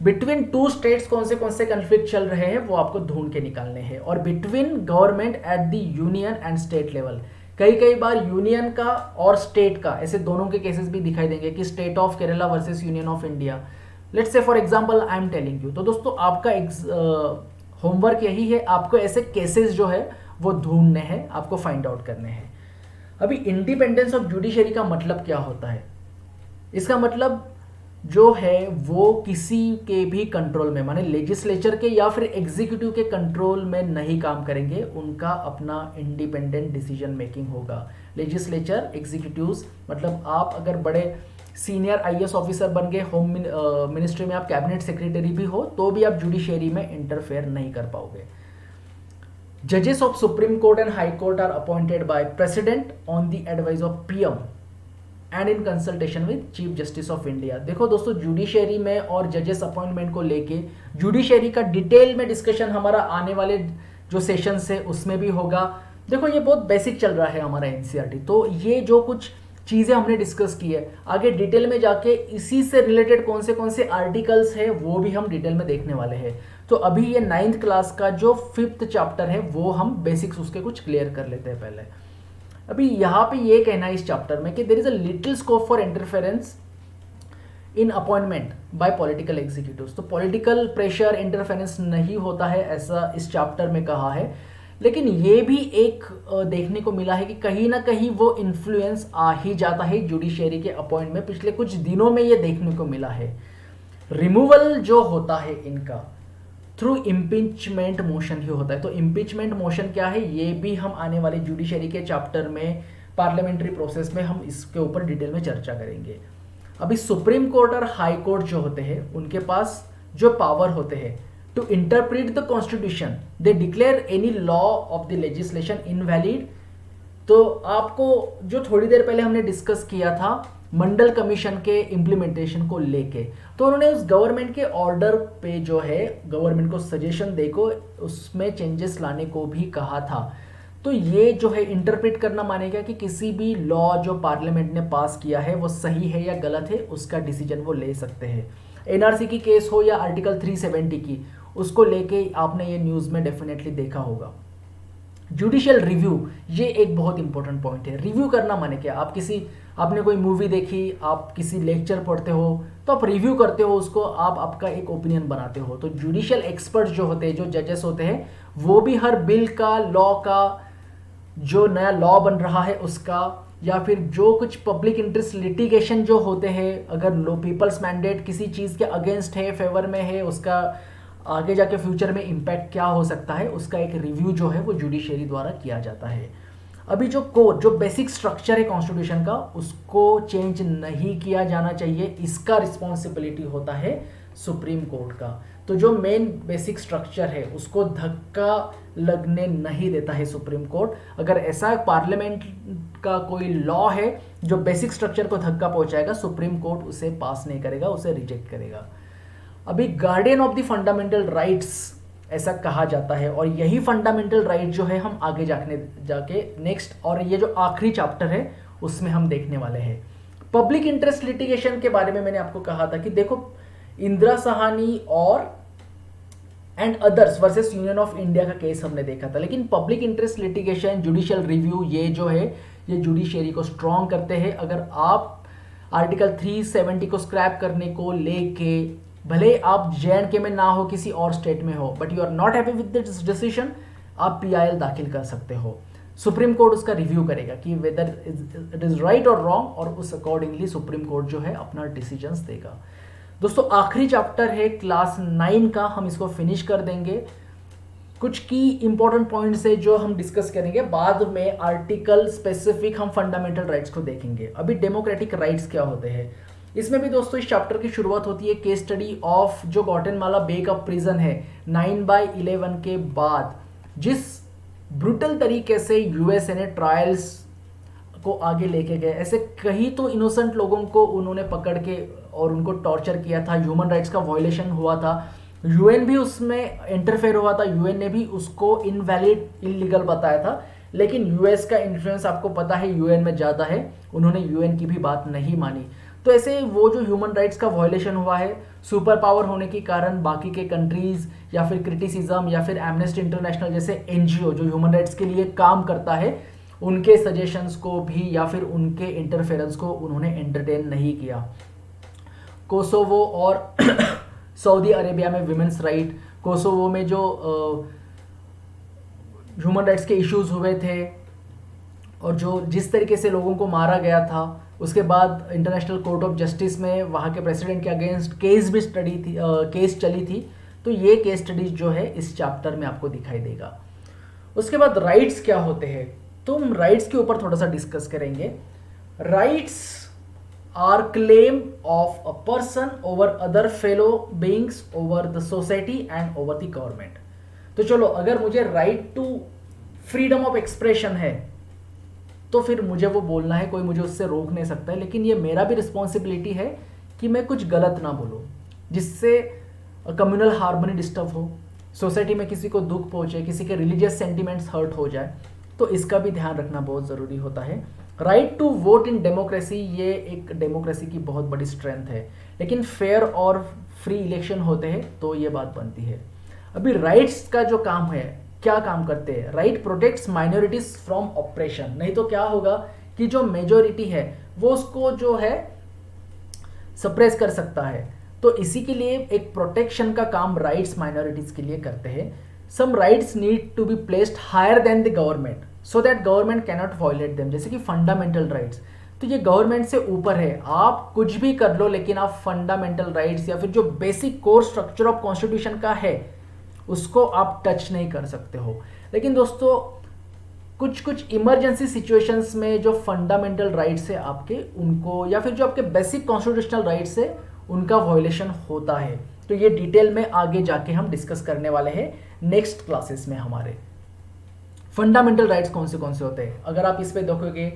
बिटवीन 2 स्टेट्स कौन से कन्फ्लिक्ट चल रहे हैं वो आपको ढूंढ के निकालने हैं। और between government at the union and state level, कई बार यूनियन का और स्टेट का, ऐसे दोनों के केसेस भी दिखाई देंगे कि state of Kerala versus Union of India, let's say for example I am telling you. तो दोस्तों आपका होमवर्क यही है, आपको ऐसे केसेस जो है वो ढूंढने हैं, आपको फाइंड आउट करने हैं। अभी इंडिपेंडेंस ऑफ जुडिशरी का मतलब क्या होता है? इसका मतलब जो है वो किसी के भी कंट्रोल में, माने लेजिस्लेचर के या फिर एग्जीक्यूटिव के कंट्रोल में नहीं काम करेंगे, उनका अपना इंडिपेंडेंट डिसीजन मेकिंग होगा। लेजिस्लेचर, एग्जीक्यूटिव्स, मतलब आप अगर बड़े सीनियर आईएएस ऑफिसर बन गए, होम मिनिस्ट्री में आप कैबिनेट सेक्रेटरी भी हो, तो भी आप जुडिशियरी में इंटरफेयर नहीं कर पाओगे। जजेस of supreme court and high court are appointed by president on the advice of PM and in consultation with chief justice of India. देखो दोस्तों, जुडिशियरी में और जजेस अपॉइंटमेंट को लेके जुडिशियरी का डिटेल में डिस्कशन हमारा आने वाले जो सेशंस है उसमें भी होगा। देखो ये बहुत बेसिक चल रहा है हमारा एनसीईआरटी, तो ये जो कुछ चीज़ें हमने डिस्कस की है, आगे डिटेल में जाके इसी से रिलेटेड कौन से आर्टिकल्स है वो भी हम डिटेल में देखने वाले हैं। तो अभी ये 9th क्लास का जो 5th चैप्टर है वो हम बेसिक्स उसके कुछ क्लियर कर लेते हैं पहले। अभी यहाँ पे ये कहना है इस चैप्टर में कि there is a little scope for interference in appointment by political executives. तो पॉलिटिकल प्रेशर, इंटरफेरेंस नहीं होता है, ऐसा इस चैप्टर में कहा है। लेकिन ये भी एक देखने को मिला है कि कहीं ना कहीं वो इन्फ्लुएंस आ ही जाता है जुडिशियरी के अपॉइंट में। पिछले कुछ दिनों में ये देखने को मिला है। रिमूवल जो होता है इनका थ्रू इम्पीचमेंट मोशन ही होता है। तो इम्पीचमेंट मोशन क्या है ये भी हम आने वाले जुडिशरी के चैप्टर में, पार्लियामेंट्री प्रोसेस में हम इसके ऊपर डिटेल में चर्चा करेंगे। अभी सुप्रीम कोर्ट और हाई कोर्ट जो होते हैं उनके पास जो पावर होते हैं to interpret the constitution, they declare any law of the legislation invalid. तो आपको जो थोड़ी देर पहले हमने डिस्कस किया था मंडल कमीशन के इम्प्लीमेंटेशन को लेके, तो उन्होंने उस गवर्नमेंट के ऑर्डर पे जो है गवर्नमेंट को सजेशन देखो उसमें चेंजेस लाने को भी कहा था। तो ये जो है इंटरप्रेट करना मानेगा कि किसी भी लॉ जो पार्लियामेंट ने पास किया है वो सही है या गलत है, उसका डिसीजन वो ले सकते हैं। एनआरसी की केस हो या आर्टिकल 370 की, उसको लेके आपने ये न्यूज़ में डेफिनेटली देखा होगा। जुडिशियल रिव्यू, ये एक बहुत इंपॉर्टेंट पॉइंट है। रिव्यू करना माने क्या? आपने कोई मूवी देखी, आप किसी लेक्चर पढ़ते हो तो आप रिव्यू करते हो उसको, आप आपका एक ओपिनियन बनाते हो। तो जुडिशियल एक्सपर्ट जो होते हैं, जो जजेस होते हैं, वो भी हर बिल का, लॉ का, जो नया लॉ बन रहा है उसका, या फिर जो कुछ पब्लिक इंटरेस्ट लिटिगेशन जो होते हैं, अगर पीपल्स मैंडेट किसी चीज़ के अगेंस्ट है, फेवर में है, उसका आगे जाके फ्यूचर में इम्पैक्ट क्या हो सकता है, उसका एक रिव्यू जो है वो जुडिशरी द्वारा किया जाता है। अभी जो कोर, जो बेसिक स्ट्रक्चर है कॉन्स्टिट्यूशन का, उसको चेंज नहीं किया जाना चाहिए, इसका रिस्पॉन्सिबिलिटी होता है सुप्रीम कोर्ट का। तो जो मेन बेसिक स्ट्रक्चर है उसको धक्का लगने नहीं देता है सुप्रीम कोर्ट। अगर ऐसा पार्लियामेंट का कोई लॉ है जो बेसिक स्ट्रक्चर को धक्का पहुंचाएगा, सुप्रीम कोर्ट उसे पास नहीं करेगा, उसे रिजेक्ट करेगा। अभी guardian of the fundamental rights ऐसा कहा जाता है, और यही फंडामेंटल राइट जो है हम आगे जाके नेक्स्ट और ये जो आखिरी चैप्टर है उसमें हम देखने वाले हैं। पब्लिक इंटरेस्ट लिटिगेशन के बारे में मैंने आपको कहा था कि देखो, इंदिरा साहनी और and others versus Union of India का केस हमने देखा था, लेकिन public interest litigation, judicial review, ये जो है ये जुडिशियरी को स्ट्रॉन्ग करते हैं। अगर आप आर्टिकल 370 को स्क्रैप करने को लेके, भले आप जे में ना हो, किसी और स्टेट में हो, but you are not happy with this decision, आप PIL दाखिल कर सकते हो। सुप्रीम कोर्ट उसका रिव्यू करेगा कि वेदर इट इज राइट और रॉन्ग, और उस अकॉर्डिंगली सुप्रीम कोर्ट जो है अपना डिसीजंस देगा। दोस्तों आखिरी चैप्टर है क्लास 9 का, हम इसको फिनिश कर देंगे। कुछ की इंपॉर्टेंट पॉइंट्स है जो हम डिस्कस करेंगे, बाद में आर्टिकल स्पेसिफिक हम फंडामेंटल राइट्स को देखेंगे। अभी डेमोक्रेटिक राइट्स क्या होते हैं, इसमें भी दोस्तों इस चैप्टर की शुरुआत होती है केस स्टडी ऑफ जो ग्वाटेमाला बे का प्रिजन है 9/11 के बाद, जिस ब्रूटल तरीके से USA ने ट्रायल्स को आगे लेके गए। ऐसे कई तो इनोसेंट लोगों को उन्होंने पकड़ के और उनको टॉर्चर किया था, ह्यूमन राइट्स का वायलेशन हुआ था, UN भी उसमें इंटरफेयर हुआ था, UN ने भी उसको इनवैलिड, इलीगल बताया था। लेकिन US का इन्फ्लुएंस आपको पता है UN में ज़्यादा है, उन्होंने UN की भी बात नहीं मानी। तो ऐसे वो जो ह्यूमन राइट्स का वायलेशन हुआ है, सुपर पावर होने के कारण बाकी के कंट्रीज या फिर क्रिटिसिज्म या फिर एमनेस्टी इंटरनेशनल जैसे NGO जो ह्यूमन राइट्स के लिए काम करता है, उनके सजेशंस को भी या फिर उनके इंटरफेरेंस को उन्होंने एंटरटेन नहीं किया। कोसोवो और सऊदी अरेबिया में विमेंस राइट, कोसोवो में जो ह्यूमन राइट्स के इश्यूज हुए थे और जो जिस तरीके से लोगों को मारा गया था, उसके बाद इंटरनेशनल कोर्ट ऑफ जस्टिस में वहाँ के प्रेसिडेंट के अगेंस्ट केस भी केस चली थी। तो ये केस स्टडीज जो है इस चैप्टर में आपको दिखाई देगा। उसके बाद राइट्स क्या होते हैं, तो हम राइट्स के ऊपर थोड़ा सा डिस्कस करेंगे। Rights are claim of a person over other fellow beings, over the society and over the government. तो चलो, अगर मुझे right to freedom of expression है तो फिर मुझे वो बोलना है, कोई मुझे उससे रोक नहीं सकता है, लेकिन ये मेरा भी रिस्पॉन्सिबिलिटी है कि मैं कुछ गलत ना बोलूँ जिससे कम्युनल हार्मनी डिस्टर्ब हो, सोसाइटी में किसी को दुख पहुँचे, किसी के रिलीजियस सेंटिमेंट्स हर्ट हो जाए, तो इसका भी ध्यान रखना बहुत ज़रूरी होता है। Right to vote in democracy, ये एक डेमोक्रेसी की बहुत बड़ी स्ट्रेंथ है, लेकिन फेयर और फ्री इलेक्शन होते हैं तो ये बात बनती है। अभी राइट्स का जो काम है, क्या काम करते हैं, right protects minorities from operation. नहीं तो क्या होगा कि जो मेजोरिटी है वो उसको जो है सप्रेस कर सकता है, तो इसी के लिए एक प्रोटेक्शन का काम राइट्स माइनॉरिटीज के लिए करते हैं। Some rights need to be placed higher than the government so that government cannot violate them, जैसे कि फंडामेंटल राइट्स, तो ये गवर्नमेंट से ऊपर है, आप कुछ भी कर लो लेकिन आप फंडामेंटल राइट्स या फिर जो basic core structure of constitution का है उसको आप टच नहीं कर सकते हो। लेकिन दोस्तों कुछ कुछ इमरजेंसी सिचुएशंस में जो फंडामेंटल राइट्स है आपके, उनको या फिर जो आपके बेसिक कॉन्स्टिट्यूशनल राइट्स है उनका वायलेशन होता है। तो ये डिटेल में आगे जाके हम डिस्कस करने वाले हैं नेक्स्ट क्लासेस में। हमारे फंडामेंटल राइट्स कौन से होते हैं, अगर आप इस पे देखोगे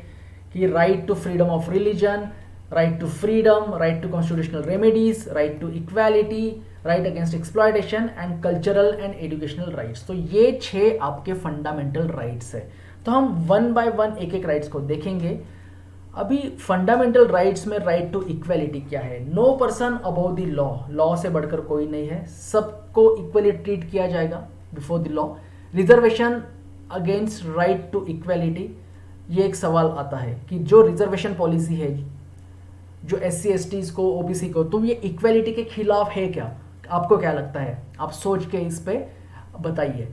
कि right to freedom of religion, right to freedom, right to constitutional remedies, right to equality, right against exploitation and cultural and educational rights, तो ये 6 आपके फंडामेंटल राइट्स है। तो हम वन बाय वन एक एक राइट्स को देखेंगे। अभी फंडामेंटल राइट्स में राइट टू इक्वालिटी क्या है, no person above the law, law से बढ़कर कोई नहीं है, सबको इक्वली ट्रीट किया जाएगा before the law. Reservation against right to equality, ये एक सवाल आता है कि जो रिजर्वेशन पॉलिसी है जो SC STs को, OBC को, तो ये इक्वालिटी के खिलाफ है क्या, आपको क्या लगता है, आप सोच के इस पे बताइए।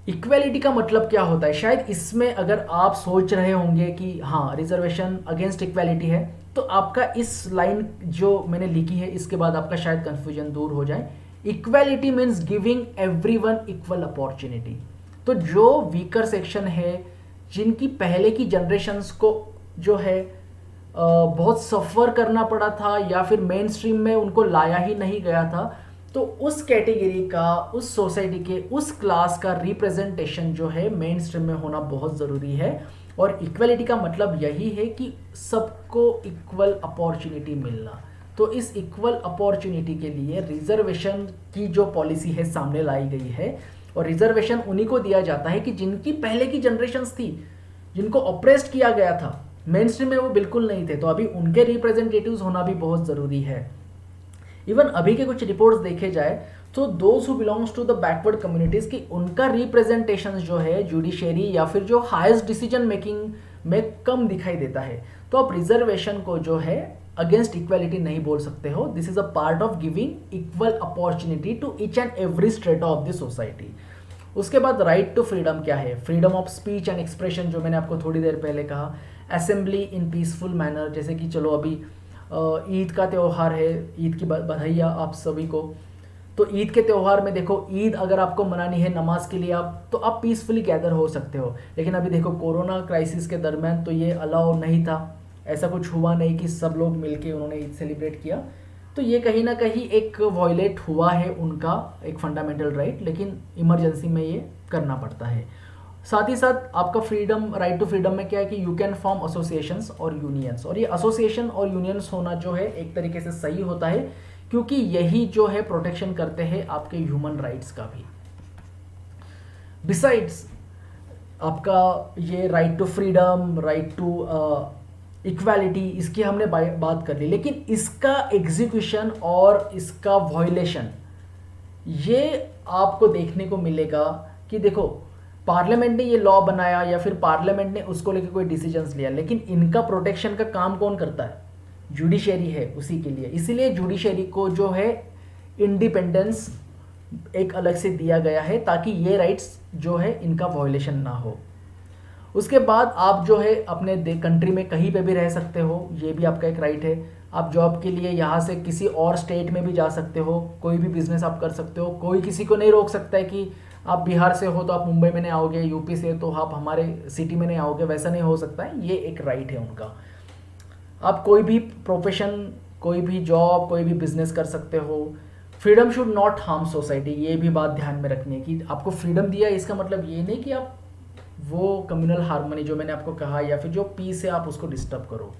इक्वालिटी का मतलब क्या होता है, शायद इसमें अगर आप सोच रहे होंगे कि हाँ रिजर्वेशन अगेंस्ट इक्वालिटी है, तो आपका इस लाइन जो मैंने लिखी है इसके बाद आपका शायद कंफ्यूजन दूर हो जाए। Equality means giving everyone equal opportunity, तो जो वीकर सेक्शन है, जिनकी पहले की जनरेशन्स को जो है बहुत सफ़र करना पड़ा था या फिर मेन स्ट्रीम में उनको लाया ही नहीं गया था, तो उस कैटेगरी का, उस सोसाइटी के, उस क्लास का रिप्रेजेंटेशन जो है मेन स्ट्रीम में होना बहुत ज़रूरी है। और इक्वलिटी का मतलब यही है कि सबको इक्वल अपॉर्चुनिटी मिलना। तो इस इक्वल अपॉर्चुनिटी के लिए रिजर्वेशन की जो पॉलिसी है सामने लाई गई है। और रिजर्वेशन उन्हीं को दिया जाता है कि जिनकी पहले की जनरेशन्स थी, जिनको ऑप्रेस्ड किया गया था, मेन स्ट्रीम में वो बिल्कुल नहीं थे, तो अभी उनके रिप्रेजेंटेटिव्स होना भी बहुत ज़रूरी है। इवन अभी के कुछ रिपोर्ट्स देखे जाए तो those who belongs to the backward communities की उनका रिप्रेजेंटेशन जो है जुडिशरी या फिर जो हाईएस्ट डिसीजन मेकिंग में कम दिखाई देता है। तो आप रिजर्वेशन को जो है अगेंस्ट इक्वालिटी नहीं बोल सकते हो। This is a part of giving equal opportunity to each and every strata of the society. उसके बाद राइट टू फ्रीडम क्या है? Freedom of speech and expression, जो मैंने आपको थोड़ी देर पहले कहा। असेंबली इन पीसफुल मैनर, जैसे कि चलो अभी ईद का त्यौहार है, ईद की बधाइयाँ आप सभी को। तो ईद के त्यौहार में देखो, ईद अगर आपको मनानी है नमाज के लिए तो आप पीसफुली गैदर हो सकते हो। लेकिन अभी देखो कोरोना क्राइसिस के दरमियान तो ये अलाउ नहीं था, ऐसा कुछ हुआ नहीं कि सब लोग मिलके उन्होंने ईद सेलिब्रेट किया। तो ये कहीं ना कहीं एक वॉयलेट हुआ है उनका एक फंडामेंटल राइट, लेकिन इमरजेंसी में ये करना पड़ता है। साथ ही साथ आपका फ्रीडम, राइट टू फ्रीडम में क्या है कि यू कैन फॉर्म एसोसिएशंस और यूनियंस। और ये एसोसिएशन और यूनियंस होना जो है एक तरीके से सही होता है, क्योंकि यही जो है प्रोटेक्शन करते हैं आपके ह्यूमन राइट्स का भी। बिसाइड्स आपका ये right to freedom, right to equality, इसकी हमने बात कर ली, लेकिन इसका एग्जीक्यूशन और इसका वॉयलेशन ये आपको देखने को मिलेगा कि देखो पार्लियामेंट ने ये लॉ बनाया या फिर पार्लियामेंट ने उसको लेकर कोई डिसीजंस लिया, लेकिन इनका प्रोटेक्शन का काम कौन करता है? जुडिशरी है उसी के लिए। इसीलिए जुडिशरी को जो है इंडिपेंडेंस एक अलग से दिया गया है, ताकि ये राइट्स जो है इनका वॉयलेशन ना हो। उसके बाद आप जो है अपने कंट्री में कहीं पे भी रह सकते हो, ये भी आपका एक राइट है। आप जॉब के लिए यहाँ से किसी और स्टेट में भी जा सकते हो, कोई भी बिजनेस आप कर सकते हो। कोई किसी को नहीं रोक सकता है कि आप बिहार से हो तो आप मुंबई में नहीं आओगे, यूपी से तो आप हमारे सिटी में नहीं आओगे, वैसा नहीं हो सकता है। ये एक राइट है उनका। आप कोई भी प्रोफेशन, कोई भी जॉब, कोई भी बिजनेस कर सकते हो। Freedom should not harm society, ये भी बात ध्यान में रखनी है कि आपको फ्रीडम दिया है, इसका मतलब ये नहीं कि आप वो कम्युनल हार्मनी जो मैंने आपको कहा या फिर जो पीस है आप उसको डिस्टर्ब करो।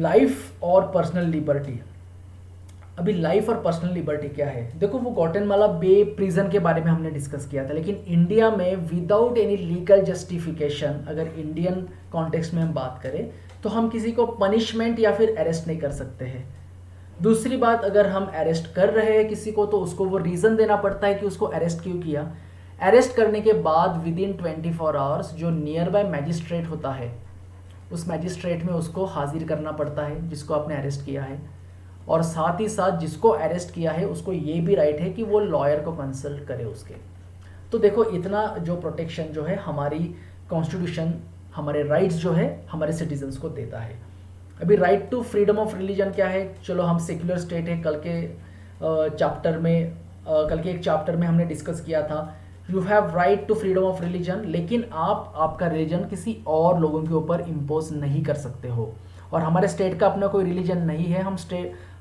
लाइफ और पर्सनल लिबर्टी। अभी लाइफ और पर्सनल लिबर्टी क्या है? देखो वो ग्वाटेमाला बे प्रिजन के बारे में हमने डिस्कस किया था, लेकिन इंडिया में विदाउट एनी लीगल जस्टिफिकेशन, अगर इंडियन कॉन्टेक्स्ट में हम बात करें तो हम किसी को पनिशमेंट या फिर अरेस्ट नहीं कर सकते हैं। दूसरी बात, अगर हम अरेस्ट कर रहे हैं किसी को तो उसको वो रीज़न देना पड़ता है कि उसको अरेस्ट क्यों किया। अरेस्ट करने के बाद विद इन 24 आवर्स जो नियर बाय मैजिस्ट्रेट होता है, उस मैजिस्ट्रेट में उसको हाजिर करना पड़ता है जिसको आपने अरेस्ट किया है। और साथ ही साथ जिसको अरेस्ट किया है उसको ये भी राइट है कि वो लॉयर को कंसल्ट करे उसके। तो देखो इतना जो प्रोटेक्शन जो है हमारी कॉन्स्टिट्यूशन, हमारे राइट्स जो है हमारे सिटीजन्स को देता है। अभी right to freedom of religion क्या है? चलो हम सेक्युलर स्टेट है, कल के एक चैप्टर में हमने डिस्कस किया था you have right to freedom of religion, लेकिन आप आपका रिलीजन किसी और लोगों के ऊपर इम्पोज नहीं कर सकते हो। और हमारे स्टेट का अपना कोई रिलीजन नहीं है,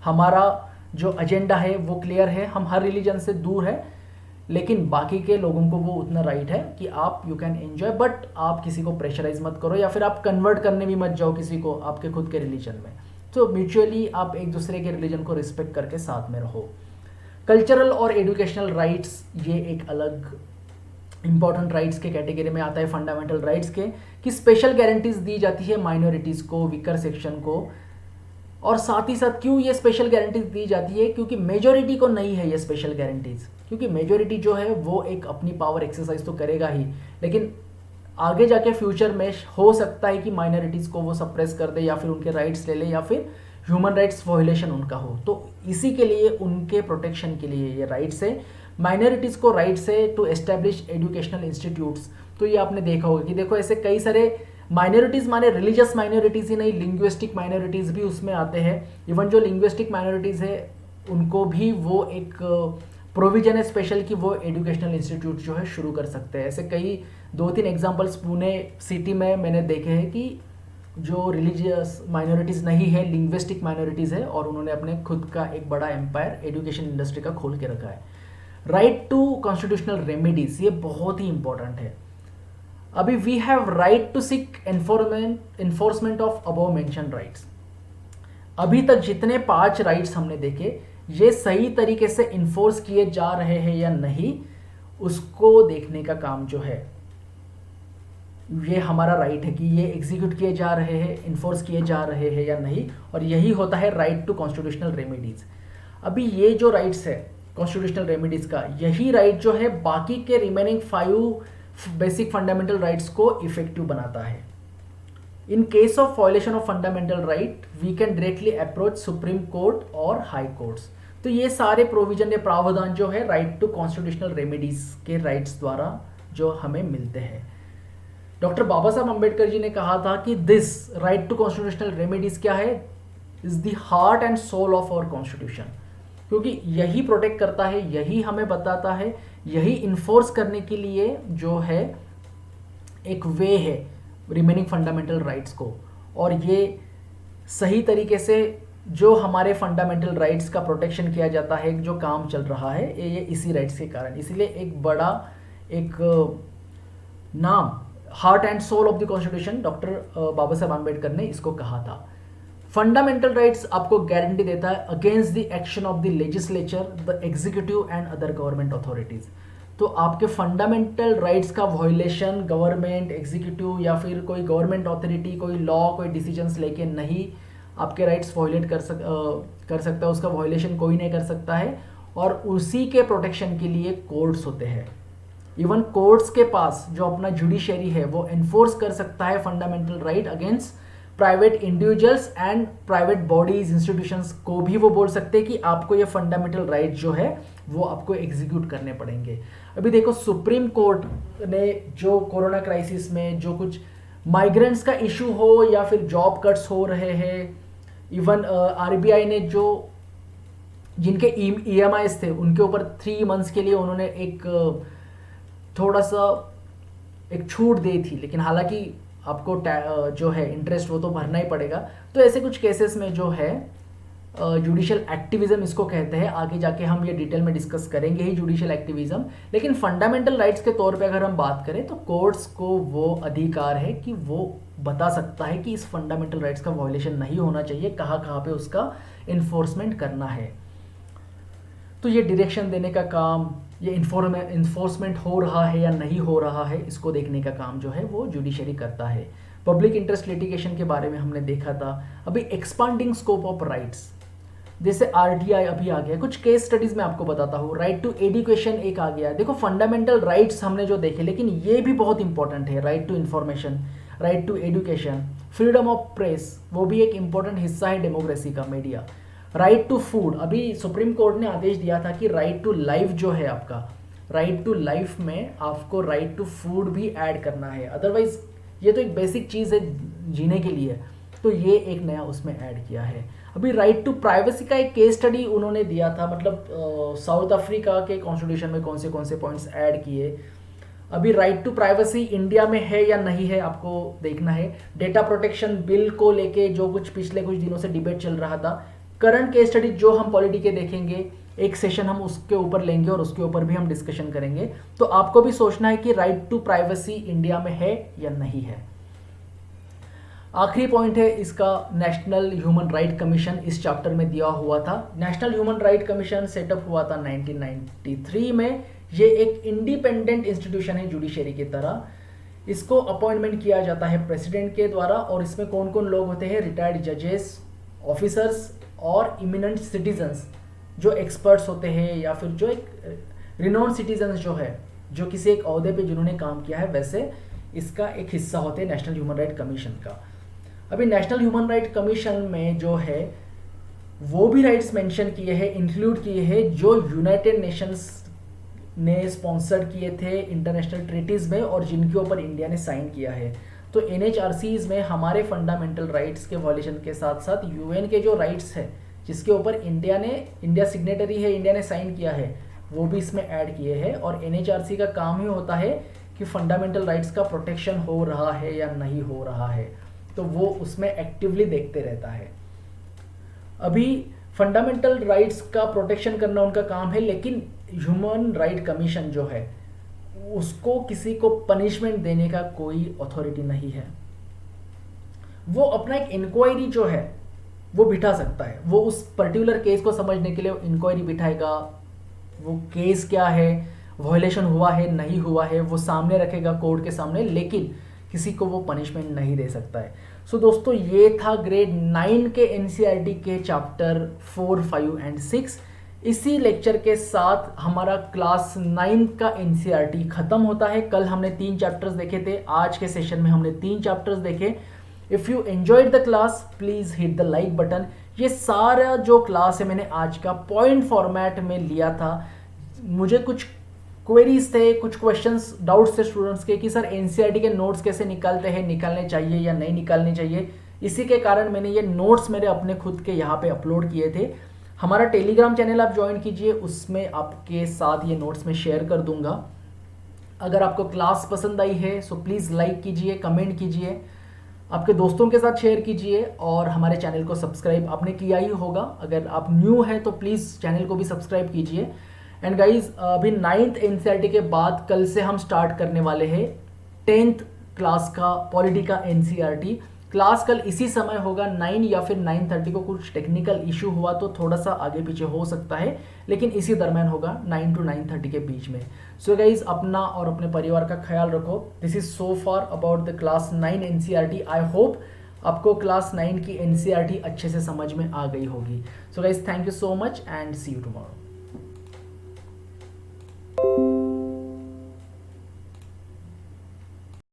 हमारा जो एजेंडा है वो क्लियर है, हम हर रिलीजन से दूर है, लेकिन बाकी के लोगों को वो उतना राइट है कि आप यू कैन एंजॉय, बट आप किसी को प्रेशराइज मत करो या फिर आप कन्वर्ट करने भी मत जाओ किसी को आपके खुद के रिलीजन में। तो म्यूचुअली आप एक दूसरे के रिलीजन को रिस्पेक्ट करके साथ में रहो। कल्चरल और एजुकेशनल राइट्स ये एक अलग इंपॉर्टेंट राइट्स के कैटेगरी में आता है, फंडामेंटल राइट्स के, कि स्पेशल गारंटीज दी जाती है माइनॉरिटीज़ को, वीकर सेक्शन को। और साथ ही साथ क्यों ये स्पेशल गारंटीज दी जाती है? क्योंकि मेजोरिटी को नहीं है ये स्पेशल गारंटीज, क्योंकि मेजोरिटी जो है वो एक अपनी पावर एक्सरसाइज तो करेगा ही, लेकिन आगे जाके फ्यूचर में हो सकता है कि माइनॉरिटीज़ को वो सप्रेस कर दे या फिर उनके राइट्स ले ले या फिर ह्यूमन राइट्स वायलेशन उनका हो। तो इसी के लिए, उनके प्रोटेक्शन के लिए ये राइट्स है। माइनॉरिटीज़ को राइट्स है टू एस्टैब्लिश एजुकेशनल इंस्टीट्यूट्स। तो ये आपने देखा होगा कि देखो ऐसे कई सारे माइनॉरिटीज़, माने रिलीजियस माइनॉरिटीज़ ही नहीं, लिंग्विस्टिक माइनॉरिटीज़ भी उसमें आते हैं। इवन जो लिंग्विस्टिक माइनॉरिटीज़ है उनको भी वो एक प्रोविजन है स्पेशल कि वो एजुकेशनल इंस्टीट्यूट जो है शुरू कर सकते हैं। ऐसे कई 2-3 एग्जांपल्स पुणे सिटी में मैंने देखे हैं कि जो रिलीजियस माइनॉरिटीज़ नहीं है, लिंग्विस्टिक माइनॉरिटीज़ है, और उन्होंने अपने खुद का एक बड़ा एम्पायर एजुकेशन इंडस्ट्री का खोल के रखा है। राइट टू कॉन्स्टिट्यूशनल रेमेडीज, ये बहुत ही इंपॉर्टेंट है। अभी we have right to seek enforcement of above mention rights. अभी तक जितने 5 राइट्स हमने देखे, ये सही तरीके से इन्फोर्स किए जा रहे हैं या नहीं, उसको देखने का काम जो है, ये हमारा राइट है कि ये एग्जीक्यूट किए जा रहे हैं, इन्फोर्स किए जा रहे हैं या नहीं, और यही होता है राइट टू कॉन्स्टिट्यूशनल रेमेडीज। अभी ये जो राइट्स है कॉन्स्टिट्यूशनल रेमेडीज का, यही राइट जो है बाकी के रिमेनिंग 5 बेसिक फंडामेंटल राइट्स को इफेक्टिव बनाता है। In case of violation of fundamental right, we can directly approach supreme court और हाई कोर्ट्स। तो ये सारे प्रोविजन, ये प्रावधान जो है राइट टू कॉन्स्टिट्यूशनल रेमेडीज के राइट्स द्वारा जो हमें मिलते हैं। डॉक्टर बाबा साहब अम्बेडकर जी ने कहा था कि this right to constitutional remedies क्या है, is the heart and soul of our constitution, क्योंकि यही प्रोटेक्ट करता है, यही हमें बताता है, यही इन्फोर्स करने के लिए जो है एक वे है रिमेनिंग फंडामेंटल राइट्स को। और ये सही तरीके से जो हमारे फंडामेंटल राइट्स का प्रोटेक्शन किया जाता है, जो काम चल रहा है, ये इसी राइट्स के कारण। इसलिए एक बड़ा एक नाम, heart and soul of the constitution, doctor Baba Saheb Ambedkar ने इसको कहा था। फंडामेंटल राइट्स आपको गारंटी देता है against the action of the legislature, the executive and other government authorities. तो आपके फंडामेंटल राइट्स का वायलेशन गवर्नमेंट, एग्जीक्यूटिव या फिर कोई गवर्नमेंट अथॉरिटी, कोई लॉ, कोई डिसीजंस लेके नहीं आपके राइट्स वायलेट कर सकता है, उसका वायलेशन कोई नहीं कर सकता है। और उसी के प्रोटेक्शन के लिए कोर्ट्स होते हैं। इवन कोर्ट्स के पास जो अपना जुडिशरी है, वो एनफोर्स कर सकता है fundamental right against private individuals and private bodies, institutions को भी वो बोल सकते हैं कि आपको ये फंडामेंटल राइट जो है वो आपको एग्जीक्यूट करने पड़ेंगे। अभी देखो, सुप्रीम कोर्ट ने जो कोरोना क्राइसिस में जो कुछ माइग्रेंट्स का इशू हो या फिर जॉब कट्स हो रहे हैं, इवन आरबीआई ने जो जिनके EMIs थे उनके ऊपर 3 मंथ्स के लिए उन्होंने एक थोड़ा सा एक छूट दी थी, लेकिन हालांकि आपको जो है इंटरेस्ट वो तो भरना ही पड़ेगा। तो ऐसे कुछ केसेस में जो है जुडिशियल एक्टिविज्म इसको कहते हैं, आगे जाके हम ये डिटेल में डिस्कस करेंगे ही जुडिशियल एक्टिविज्म। लेकिन फंडामेंटल राइट्स के तौर पे अगर हम बात करें तो कोर्ट्स को वो अधिकार है कि वो बता सकता है कि इस फंडामेंटल राइट्स का वायलेशन नहीं होना चाहिए, कहाँ कहाँ पे उसका इन्फोर्समेंट करना है। तो ये डायरेक्शन देने का काम, ये इन्फोर्समेंट हो रहा है या नहीं हो रहा है, इसको देखने का काम जो है वो जुडिशरी करता है। पब्लिक इंटरेस्ट लिटिगेशन के बारे में हमने देखा था। अभी एक्सपांडिंग स्कोप ऑफ राइट्स, जैसे RTI अभी आ गया, कुछ केस स्टडीज में आपको बताता हूँ। राइट टू एजुकेशन एक आ गया। देखो, फंडामेंटल राइट्स हमने जो देखे, लेकिन ये भी बहुत इंपॉर्टेंट है। Right to information, right to education, freedom of press, वो भी एक इंपॉर्टेंट हिस्सा है डेमोक्रेसी का, मीडिया। राइट टू फूड, अभी सुप्रीम कोर्ट ने आदेश दिया था कि राइट टू लाइफ जो है आपका, राइट टू लाइफ में आपको राइट टू फूड भी ऐड करना है, अदरवाइज ये तो एक बेसिक चीज़ है जीने के लिए, तो ये एक नया उसमें ऐड किया है। अभी राइट टू प्राइवेसी का एक केस स्टडी उन्होंने दिया था, मतलब साउथ अफ्रीका के कॉन्स्टिट्यूशन में कौन से पॉइंट्स ऐड किए। अभी राइट टू प्राइवेसी इंडिया में है या नहीं है आपको देखना है। डेटा प्रोटेक्शन बिल को लेके जो कुछ पिछले कुछ दिनों से डिबेट चल रहा था, करंट केस स्टडी जो हम पॉलिटी के देखेंगे, एक सेशन हम उसके ऊपर लेंगे और उसके ऊपर भी हम डिस्कशन करेंगे। तो आपको भी सोचना है कि राइट टू प्राइवेसी इंडिया में है या नहीं है। आखिरी पॉइंट है इसका, नेशनल ह्यूमन राइट कमीशन इस चैप्टर में दिया हुआ था। National human right commission setup हुआ था 1993 में। ये एक इंडिपेंडेंट इंस्टीट्यूशन है जुडिशरी की तरह। इसको अपॉइंटमेंट किया जाता है प्रेसिडेंट के द्वारा, और इसमें कौन कौन लोग होते हैं, रिटायर्ड जजेस, ऑफिसर्स और इमिनेंट सिटीजन्स जो एक्सपर्ट्स होते हैं, या फिर जो एक रिनोन सिटीजन्स जो है, जो किसी एक ओहदे पे जिन्होंने काम किया है, वैसे इसका एक हिस्सा होते हैं नेशनल ह्यूमन राइट कमीशन का। अभी नेशनल ह्यूमन राइट कमीशन में जो है वो भी राइट्स मेंशन किए हैं, इंक्लूड किए हैं, जो यूनाइटेड नेशंस ने स्पॉन्सर्ड किए थे इंटरनेशनल ट्रीटीज़ में और जिनके ऊपर इंडिया ने साइन किया है। तो NHRCs में हमारे फंडामेंटल राइट्स के वॉल्यूशन के साथ साथ UN के जो राइट्स है जिसके ऊपर इंडिया सिग्नेटरी है, इंडिया ने साइन किया है, वो भी इसमें ऐड किए हैं। और NHRC का काम ही होता है कि फंडामेंटल राइट्स का प्रोटेक्शन हो रहा है या नहीं हो रहा है। तो वो उसमें एक्टिवली देखते रहता है। अभी फंडामेंटल राइट्स का प्रोटेक्शन करना उनका काम है, लेकिन ह्यूमन राइट कमीशन जो है उसको किसी को पनिशमेंट देने का कोई अथॉरिटी नहीं है। वो अपना एक इंक्वायरी जो है वो बिठा सकता है, वो उस पर्टिकुलर केस को समझने के लिए इंक्वायरी बिठाएगा, वो केस क्या है, वायलेशन हुआ है नहीं हुआ है, वो सामने रखेगा कोर्ट के सामने, लेकिन किसी को वो पनिशमेंट नहीं दे सकता है। सो दोस्तों, ये था ग्रेड 9 के एनसीईआरटी के चैप्टर 4, 5 एंड 6। इसी लेक्चर के साथ हमारा क्लास 9 का एनसीईआरटी खत्म होता है। कल हमने 3 चैप्टर्स देखे थे, आज के सेशन में हमने 3 चैप्टर्स देखे। If you enjoyed the class please hit the like button. ये सारा जो क्लास है मैंने आज का पॉइंट फॉर्मेट में लिया था। मुझे कुछ क्वेरीज थे, कुछ क्वेश्चंस, डाउट्स थे स्टूडेंट्स के कि सर एनसीईआरटी के नोट्स कैसे निकालते हैं, निकालने चाहिए या नहीं निकालने चाहिए। इसी के कारण मैंने ये नोट्स मेरे अपने खुद के यहाँ पे अपलोड किए थे। हमारा टेलीग्राम चैनल आप ज्वाइन कीजिए, उसमें आपके साथ ये नोट्स में शेयर कर दूंगा। अगर आपको क्लास पसंद आई है सो प्लीज़ लाइक कीजिए, कमेंट कीजिए, आपके दोस्तों के साथ शेयर कीजिए, और हमारे चैनल को सब्सक्राइब आपने किया ही होगा। अगर आप न्यू हैं तो प्लीज़ चैनल को भी सब्सक्राइब कीजिए। एंड गाइज, अभी 9th एनसीईआरटी के बाद कल से हम स्टार्ट करने वाले हैं 10th क्लास का पॉलिटी का एनसीईआरटी। क्लास कल इसी समय होगा 9 या फिर 9:30 को। कुछ टेक्निकल इशू हुआ तो थोड़ा सा आगे पीछे हो सकता है, लेकिन इसी दरम्यान होगा 9 to 9:30 के बीच में। सो गाइज, अपना और अपने परिवार का ख्याल रखो। This is so far about the class 9 NCERT. I hope आपको क्लास 9 की एनसीईआरटी अच्छे से समझ में आ गई होगी। So guys, thank you so much and see you tomorrow.